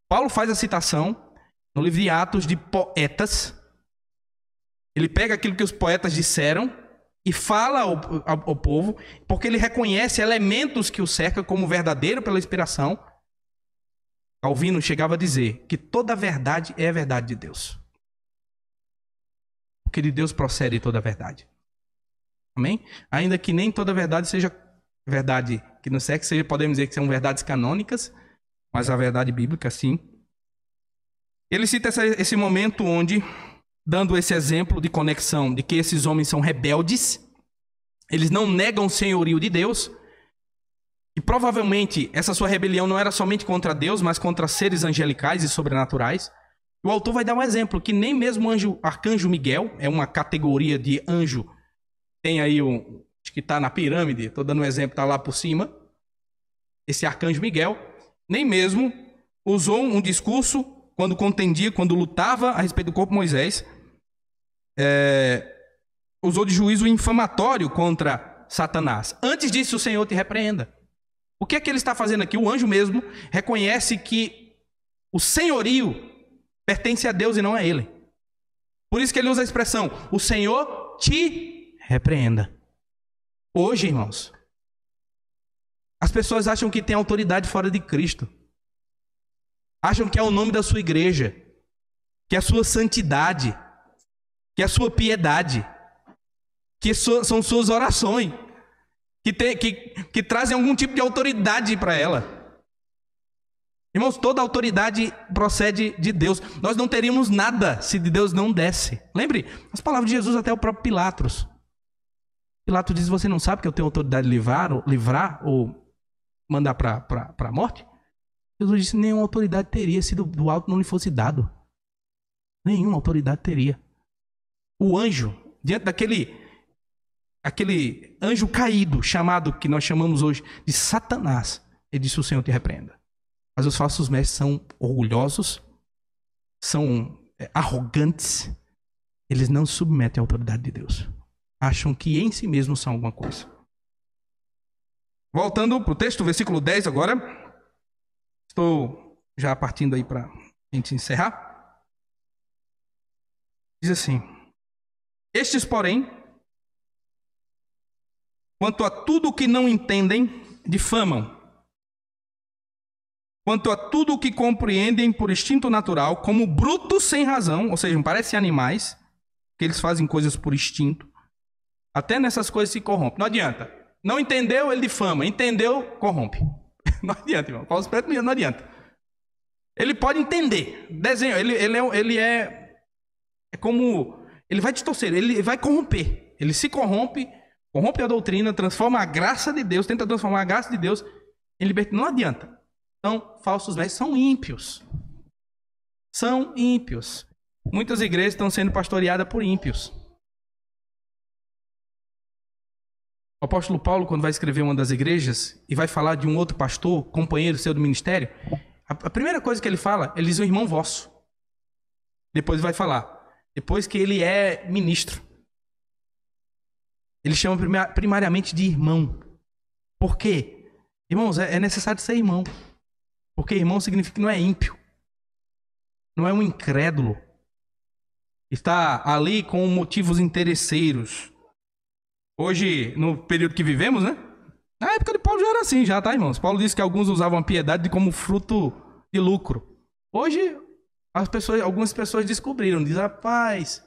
Paulo faz a citação no livro de Atos de poetas. Ele pega aquilo que os poetas disseram e fala ao povo, porque ele reconhece elementos que o cercam como verdadeiro pela inspiração. Calvino chegava a dizer que toda a verdade é a verdade de Deus. Porque de Deus procede toda a verdade. Amém? Ainda que nem toda a verdade seja verdade que no sexo, podemos dizer que são verdades canônicas, mas a verdade bíblica, sim. Ele cita esse momento onde, dando esse exemplo de conexão de que esses homens são rebeldes, eles não negam o senhorio de Deus, e provavelmente essa sua rebelião não era somente contra Deus, mas contra seres angelicais e sobrenaturais. O autor vai dar um exemplo, que nem mesmo o arcanjo Miguel, é uma categoria de anjo, tem aí acho que está na pirâmide, estou dando um exemplo, está lá por cima, esse arcanjo Miguel, nem mesmo usou um discurso quando contendia, quando lutava a respeito do corpo de Moisés, usou de juízo infamatório contra Satanás. Antes disso, o Senhor te repreenda. O que é que ele está fazendo aqui? O anjo mesmo reconhece que o senhorio pertence a Deus e não a ele. Por isso que ele usa a expressão, o Senhor te repreenda. Hoje, irmãos, as pessoas acham que tem autoridade fora de Cristo. Acham que é o nome da sua igreja, que é a sua santidade, que é a sua piedade, que são suas orações, que trazem algum tipo de autoridade para ela. Irmãos, toda autoridade procede de Deus. Nós não teríamos nada se de Deus não desse. Lembre, as palavras de Jesus até o próprio Pilatos. Pilatos diz, você não sabe que eu tenho autoridade de livrar ou mandar para a morte? Jesus disse, nenhuma autoridade teria se do alto não lhe fosse dado. Nenhuma autoridade teria. O anjo, diante aquele anjo caído, chamado, que nós chamamos hoje de Satanás, ele disse, o Senhor te repreenda. Mas os falsos mestres são orgulhosos, são arrogantes, eles não se submetem à autoridade de Deus. Acham que em si mesmos são alguma coisa. Voltando para o texto, versículo 10 agora. Estou já partindo aí para a gente encerrar. Diz assim, estes, porém, quanto a tudo o que não entendem, difamam. Quanto a tudo o que compreendem por instinto natural, como brutos sem razão, ou seja, parecem animais, que eles fazem coisas por instinto, até nessas coisas se corrompe. Não adianta. Não entendeu, ele difama. Entendeu, corrompe. Não adianta, irmão. Paulo Espírito não adianta. Ele pode entender. Desenho, ele é como... Ele vai distorcer, ele vai corromper. Ele se corrompe a doutrina, transforma a graça de Deus, tenta transformar a graça de Deus em libertação. Não adianta. Então, falsos mestres são ímpios. São ímpios. Muitas igrejas estão sendo pastoreadas por ímpios. O apóstolo Paulo, quando vai escrever uma das igrejas e vai falar de um outro pastor, companheiro seu do ministério, a primeira coisa que ele fala, ele diz o irmão vosso. Depois vai falar, depois que ele é ministro. Ele chama primariamente de irmão. Por quê? Irmãos, é necessário ser irmão. Porque irmão significa que não é ímpio. Não é um incrédulo. Está ali com motivos interesseiros. Hoje, no período que vivemos, né? Na época de Paulo já era assim, já, tá, irmãos? Paulo disse que alguns usavam a piedade como fruto de lucro. Hoje, algumas pessoas descobriram. Diz, rapaz,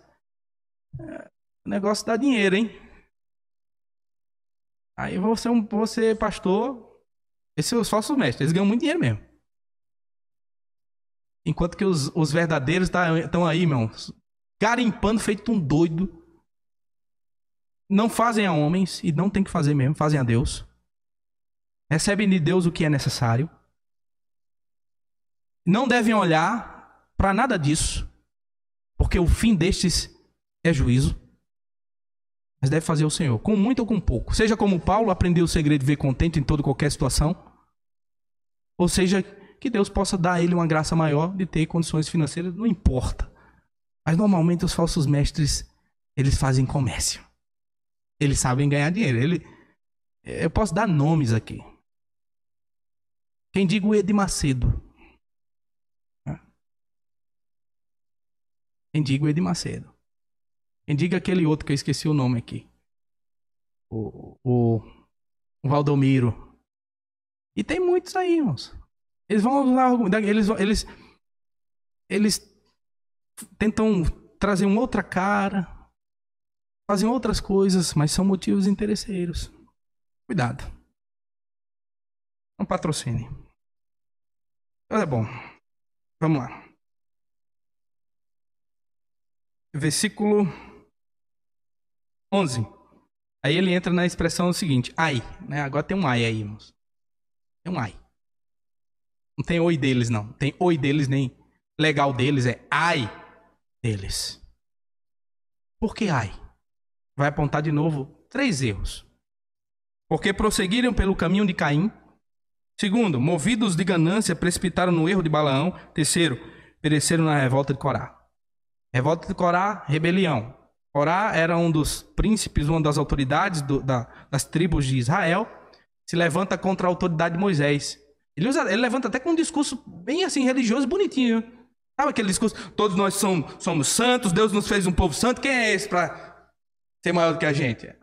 o negócio dá dinheiro, hein? Aí você pastor, esses são os falsos mestres, eles ganham muito dinheiro mesmo. Enquanto que os verdadeiros estão aí, irmãos, garimpando feito um doido. Não fazem a homens, e não tem que fazer mesmo, fazem a Deus. Recebem de Deus o que é necessário. Não devem olhar para nada disso, porque o fim destes é juízo. Mas deve fazer o Senhor, com muito ou com pouco. Seja como Paulo aprendeu o segredo de viver contente em toda e qualquer situação, ou seja, que Deus possa dar a ele uma graça maior de ter condições financeiras, não importa. Mas normalmente os falsos mestres, eles fazem comércio. Eles sabem ganhar dinheiro. Eu posso dar nomes aqui. Quem diga o Edir Macedo. Quem diga o Edir Macedo. Quem diga aquele outro que eu esqueci o nome aqui. O Valdomiro. E tem muitos aí, irmãos. Eles vão usar, eles tentam trazer uma outra cara, fazem outras coisas, mas são motivos interesseiros. Cuidado. Não patrocine. Mas é bom. Vamos lá. Versículo 11. Aí ele entra na expressão seguinte, ai, né? Agora tem um ai aí, irmãos. Tem um ai. Não tem oi deles, não. Tem oi deles nem legal deles é ai deles. Por que ai? Vai apontar de novo 3 erros. Porque prosseguiram pelo caminho de Caim. Segundo, movidos de ganância, precipitaram no erro de Balaão. Terceiro, pereceram na revolta de Corá. Revolta de Corá, rebelião. Corá era um dos príncipes, uma das autoridades das tribos de Israel. Se levanta contra a autoridade de Moisés. Ele levanta até com um discurso bem assim, religioso, bonitinho. Sabe aquele discurso? Todos nós somos santos, Deus nos fez um povo santo. Quem é esse para ser maior do que a gente?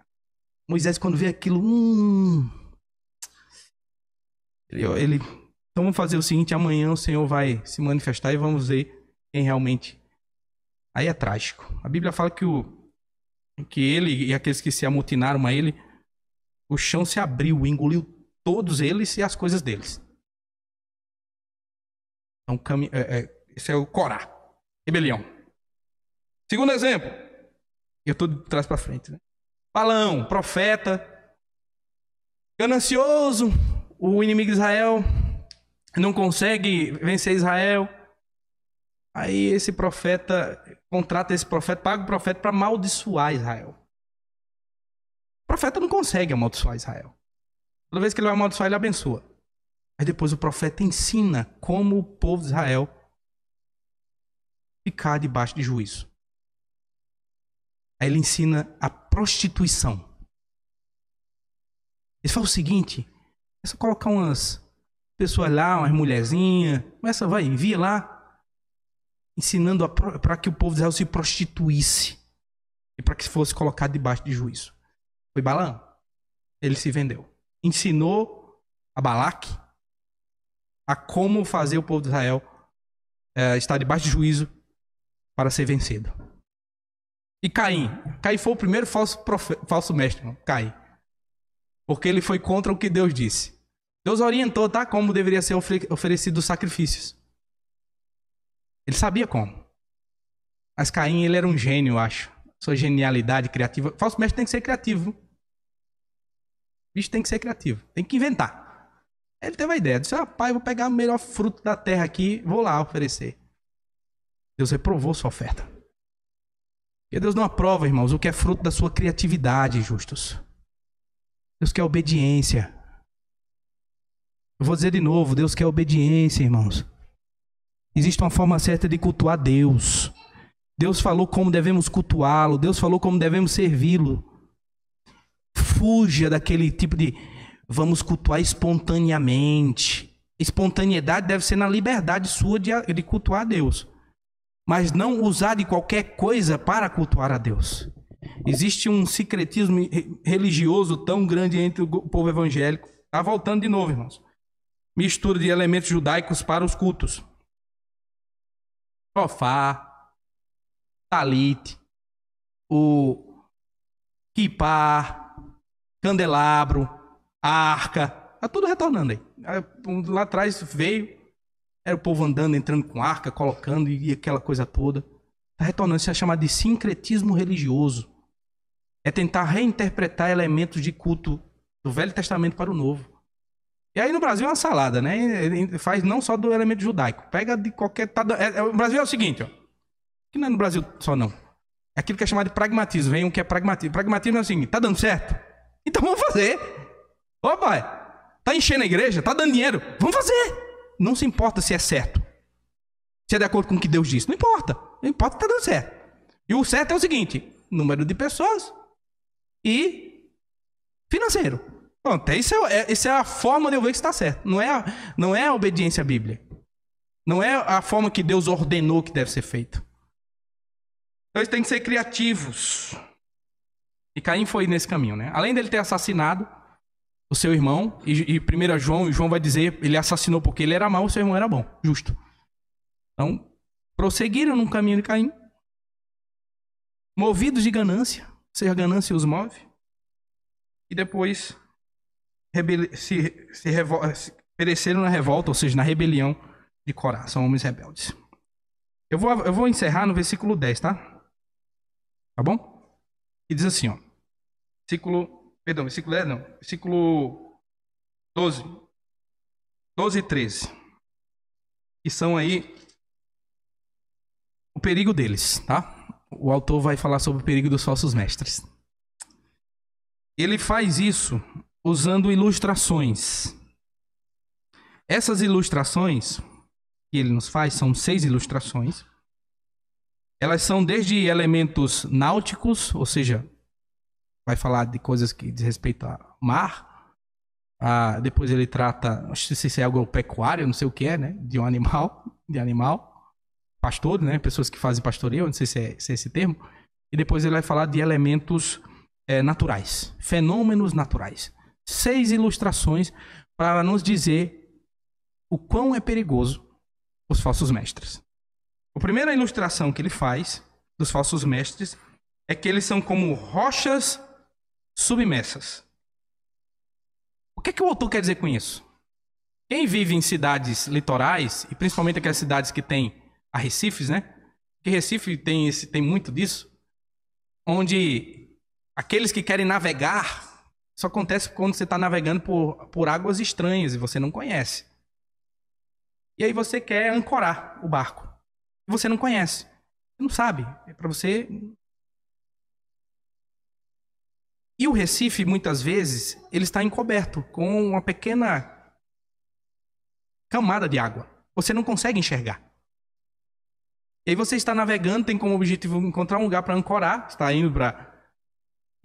Moisés, quando vê aquilo, então vamos fazer o seguinte: amanhã o Senhor vai se manifestar e vamos ver quem realmente. Aí é trágico. A Bíblia fala que ele e aqueles que se amotinaram a ele, o chão se abriu, engoliu todos eles e as coisas deles. Então, esse é o Corá, rebelião. Segundo exemplo, eu estou de trás para frente, né? Balaão, profeta, ganancioso, o inimigo de Israel não consegue vencer Israel. Aí esse profeta contrata esse profeta, paga o profeta para amaldiçoar Israel. O profeta não consegue amaldiçoar Israel. Toda vez que ele vai amaldiçoar, ele abençoa. Mas depois o profeta ensina como o povo de Israel ficar debaixo de juízo. Aí ele ensina a prostituição. Ele fala o seguinte: é só colocar umas pessoas lá, umas mulherzinhas, envia lá, ensinando para que o povo de Israel se prostituísse e para que fosse colocado debaixo de juízo. Foi Balaão. Ele se vendeu. Ensinou a Balaque a como fazer o povo de Israel estar debaixo de juízo para ser vencido. E Caim foi o primeiro falso mestre, não? Caim. Porque ele foi contra o que Deus disse. Deus orientou, tá? Como deveria ser oferecido os sacrifícios. Ele sabia como. Mas Caim, ele era um gênio, eu acho. Sua genialidade criativa. Falso mestre tem que ser criativo. O bicho tem que ser criativo. Tem que inventar. Ele teve a ideia. Disse: rapaz, vou pegar o melhor fruto da terra aqui, vou lá oferecer. Deus reprovou sua oferta. Porque Deus não aprova, irmãos, o que é fruto da sua criatividade, justos. Deus quer obediência. Eu vou dizer de novo: Deus quer obediência, irmãos. Existe uma forma certa de cultuar Deus. Deus falou como devemos cultuá-lo. Deus falou como devemos servi-lo. Fuja daquele tipo de vamos cultuar espontaneamente. Espontaneidade deve ser na liberdade sua de cultuar a Deus. Mas não usar de qualquer coisa para cultuar a Deus. Existe um secretismo religioso tão grande entre o povo evangélico. Está voltando de novo, irmãos. Mistura de elementos judaicos para os cultos. Sofá, talit, o quipá, candelabro, arca. Está tudo retornando aí. Lá atrás veio... Era o povo andando, entrando com arca, colocando e aquela coisa toda. Está retornando. Isso é chamado de sincretismo religioso. É tentar reinterpretar elementos de culto do Velho Testamento para o Novo. E aí no Brasil é uma salada, né? Ele faz não só do elemento judaico. Pega de qualquer... o Brasil é o seguinte, ó. Que não é no Brasil só não. É aquilo que é chamado de pragmatismo. Vem um que é pragmatismo. Pragmatismo é o seguinte: tá dando certo? Então vamos fazer. Ô pai, tá enchendo a igreja? Tá dando dinheiro? Vamos fazer. Não se importa se é certo. Se é de acordo com o que Deus disse. Não importa. Não importa que está dando certo. E o certo é o seguinte: número de pessoas e financeiro. Pronto, isso é a forma de eu ver que está certo. Não é a obediência à Bíblia. Não é a forma que Deus ordenou que deve ser feito. Então eles têm que ser criativos. E Caim foi nesse caminho, né? Além dele ter assassinado o seu irmão, e 1 João vai dizer, ele assassinou porque ele era mau, o seu irmão era bom, justo. Então, prosseguiram no caminho de Caim, movidos de ganância, ou seja, a ganância os move, e depois pereceram na revolta, ou seja, na rebelião de Corá, são homens rebeldes. Eu vou encerrar no versículo 10, tá? Tá bom? E diz assim, ó, versículo 12 e 13, que são aí perigo deles, tá? O autor vai falar sobre o perigo dos falsos mestres. Ele faz isso usando ilustrações. Essas ilustrações que ele nos faz são 6 ilustrações. Elas são desde elementos náuticos, ou seja, vai falar de coisas que diz respeito ao mar. Depois ele trata, não sei se é agropecuário, não sei o que é, né? De animal. Pastor, né? Pessoas que fazem pastoreio, não sei se é esse termo. E depois ele vai falar de elementos naturais, fenômenos naturais. 6 ilustrações para nos dizer o quão é perigoso os falsos mestres. A primeira ilustração que ele faz dos falsos mestres é que eles são como rochas submersas. O que é que o autor quer dizer com isso? Quem vive em cidades litorais, e principalmente aquelas cidades que têm arrecifes, né? Porque Recife tem muito disso, onde aqueles que querem navegar, isso acontece quando você está navegando por águas estranhas e você não conhece. E aí você quer ancorar o barco. E você não conhece. Você não sabe. É para você. E o Recife, muitas vezes, ele está encoberto com uma pequena camada de água. Você não consegue enxergar. E aí você está navegando, tem como objetivo encontrar um lugar para ancorar, está indo para...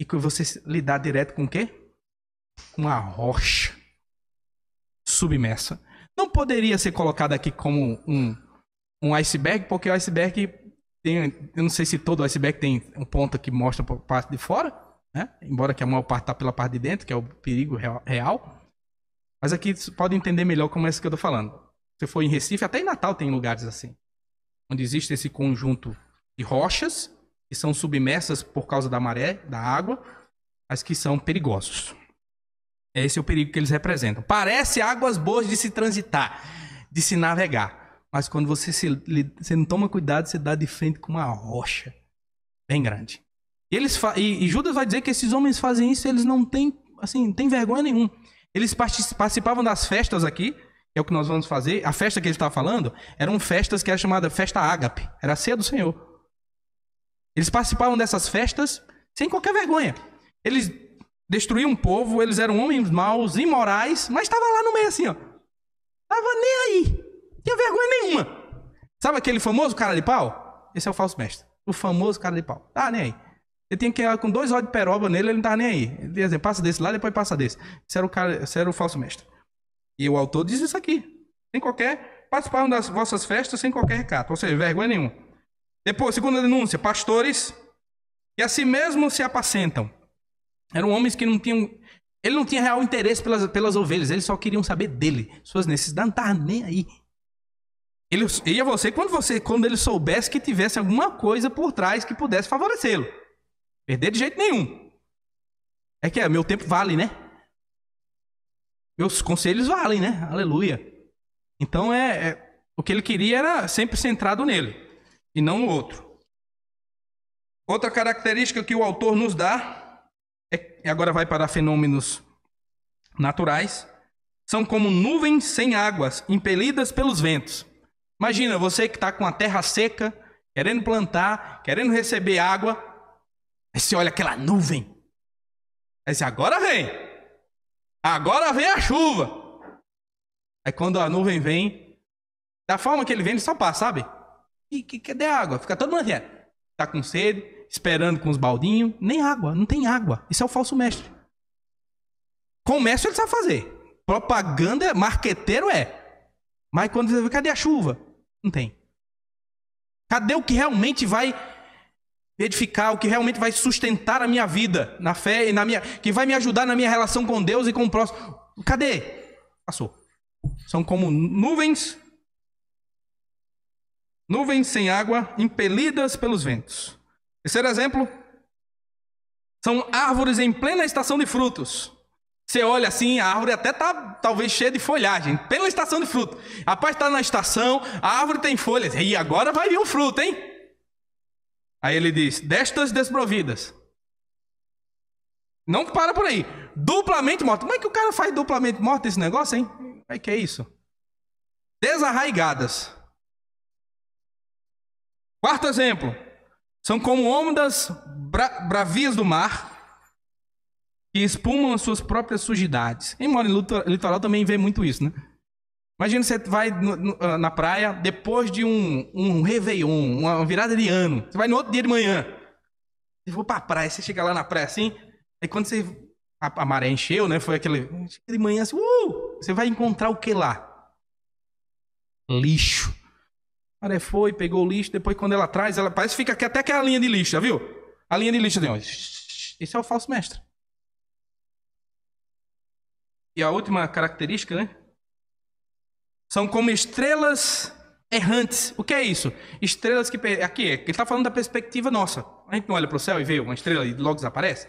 E que você lidar direto com o quê? Com uma rocha submersa. Não poderia ser colocado aqui como um iceberg, porque o iceberg tem... Eu não sei se todo iceberg tem um ponto que mostra a parte de fora, né? Embora que a maior parte está pela parte de dentro, que é o perigo real. Mas aqui você pode entender melhor como é isso que eu estou falando. Se for em Recife, até em Natal tem lugares assim, onde existe esse conjunto de rochas que são submersas por causa da maré, da água, mas que são perigosos. Esse é o perigo que eles representam. Parece águas boas de se transitar, de se navegar, mas quando você não toma cuidado, você dá de frente com uma rocha bem grande. E Judas vai dizer que esses homens fazem isso, eles não têm, assim, não têm vergonha nenhuma. Eles participavam das festas aqui, que é o que nós vamos fazer. A festa que ele estava falando eram festas que era chamada festa ágape, era a ceia do Senhor. Eles participavam dessas festas sem qualquer vergonha. Eles destruíam o povo, eles eram homens maus, imorais, mas estavam lá no meio assim, ó. Tava nem aí, não tinha vergonha nenhuma. Sabe aquele famoso cara de pau? Esse é o falso mestre. O famoso cara de pau. Tá nem aí. Ele tinha que ir com 2 olhos de peroba nele, ele não tava nem aí. Ele ia dizer, passa desse lá, depois passa desse. Esse era o falso mestre. E o autor diz isso aqui. Sem qualquer... Participaram das vossas festas sem qualquer recato. Ou seja, vergonha nenhuma. Depois, segunda denúncia. Pastores que a si mesmos se apacentam. Eram homens que não tinham... Ele não tinha real interesse pelas ovelhas. Eles só queriam saber dele. Suas necessidades, não estavam nem aí. Ele ia quando ele soubesse que tivesse alguma coisa por trás que pudesse favorecê-lo. Perder de jeito nenhum. É que meu tempo vale, né? Meus conselhos valem, né? Aleluia. Então, o que ele queria era sempre centrado nele, e não no outro. Outra característica que o autor nos dá, e agora vai para fenômenos naturais, são como nuvens sem águas, impelidas pelos ventos. Imagina, você que está com a terra seca, querendo plantar, querendo receber água, aí você olha aquela nuvem. Aí você, agora vem. Agora vem a chuva. Aí quando a nuvem vem, da forma que ele vem, ele só passa, sabe? E cadê a água? Fica todo mundo assim, tá com sede, esperando com os baldinhos. Nem água, não tem água. Isso é o falso mestre. Comércio ele sabe fazer. Propaganda, marqueteiro é. Mas quando você vê, cadê a chuva? Não tem. Cadê o que realmente vai edificar, o que realmente vai sustentar a minha vida na fé e que vai me ajudar na minha relação com Deus e com o próximo? Cadê? Passou. São como nuvens sem água, impelidas pelos ventos. Terceiro exemplo, são árvores em plena estação de frutos. Você olha assim, a árvore até está talvez cheia de folhagem, plena estação de fruto. Rapaz, está na estação, a árvore tem folhas, e agora vai vir um fruto, hein? Aí ele diz, destas desprovidas. Não para por aí. Duplamente morto. Como é que o cara faz duplamente morto esse negócio, hein? Como é que é isso? Desarraigadas. Quarto exemplo. São como ondas bravias do mar que espumam as suas próprias sujidades. Quem mora em litoral também vê muito isso, né? Imagina você vai na praia depois de um Réveillon, uma virada de ano. Você vai no outro dia de manhã. Você for pra praia, você chega lá na praia assim, aí quando a maré encheu, né? Foi aquele de manhã assim, você vai encontrar o que lá? Lixo. A maré foi, pegou o lixo, depois quando ela traz, ela parece que fica aqui até aquela linha de lixo, já viu? A linha de lixo, assim, esse é o falso mestre. E a última característica, né? São como estrelas errantes. O que é isso? Estrelas que... Aqui, ele está falando da perspectiva nossa. A gente não olha para o céu e vê uma estrela e logo desaparece.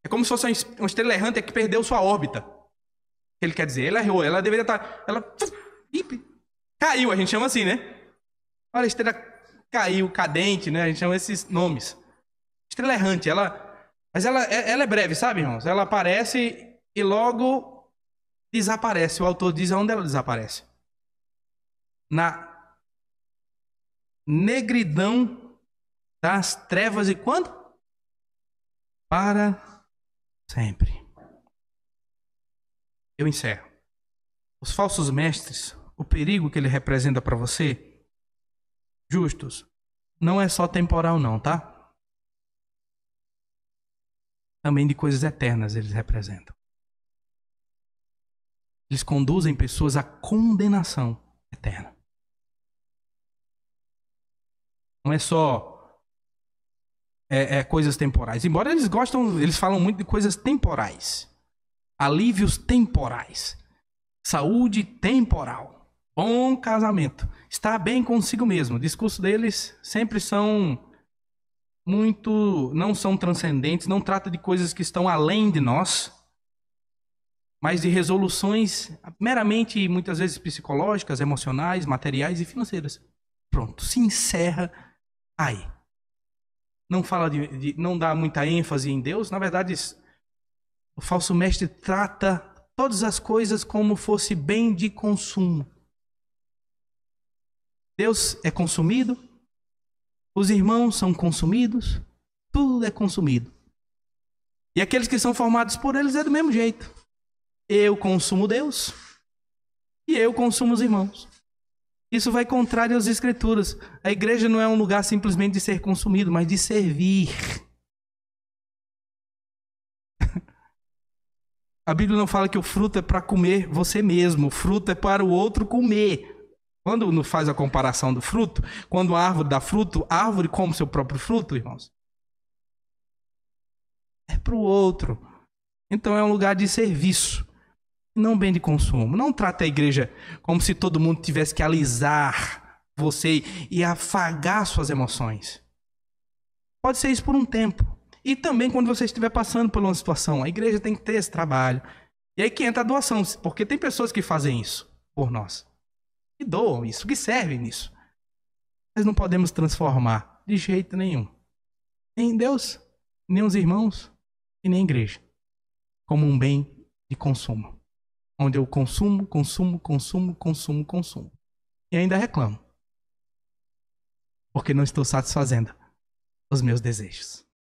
É como se fosse uma estrela errante que perdeu sua órbita. Ele quer dizer, ela errou, ela deveria estar... Ela caiu, a gente chama assim, né? Olha, a estrela caiu, cadente, né? A gente chama esses nomes. Estrela errante, mas ela é breve, sabe, irmãos? Ela aparece e logo desaparece. O autor diz onde ela desaparece. Na negridão das trevas e quando? Para sempre. Eu encerro. Os falsos mestres, o perigo que ele representa para você, justos, não é só temporal não, tá? Também de coisas eternas eles representam. Eles conduzem pessoas à condenação eterna. Não é só coisas temporais. Embora eles falam muito de coisas temporais. Alívios temporais. Saúde temporal. Bom casamento. Estar bem consigo mesmo. O discurso deles sempre não são transcendentes, não trata de coisas que estão além de nós, mas de resoluções meramente, muitas vezes, psicológicas, emocionais, materiais e financeiras. Pronto, se encerra aí. Não fala não dá muita ênfase em Deus. Na verdade, o falso mestre trata todas as coisas como fosse bem de consumo. Deus é consumido, os irmãos são consumidos, tudo é consumido. E aqueles que são formados por eles é do mesmo jeito. Eu consumo Deus e eu consumo os irmãos. Isso vai contrário às Escrituras. A igreja não é um lugar simplesmente de ser consumido, mas de servir. A Bíblia não fala que o fruto é para comer você mesmo. O fruto é para o outro comer. Quando não faz a comparação do fruto, quando a árvore dá fruto, a árvore come seu próprio fruto, irmãos. É para o outro. Então é um lugar de serviço, não bem de consumo. Não trata a igreja como se todo mundo tivesse que alisar você e afagar suas emoções. Pode ser isso por um tempo. E também quando você estiver passando por uma situação, a igreja tem que ter esse trabalho. E aí que entra a doação, porque tem pessoas que fazem isso por nós. Que doam isso, que servem nisso. Mas não podemos transformar de jeito nenhum. Nem em Deus, nem os irmãos e nem a igreja. Como um bem de consumo. Onde eu consumo. E ainda reclamo. Porque não estou satisfazendo os meus desejos.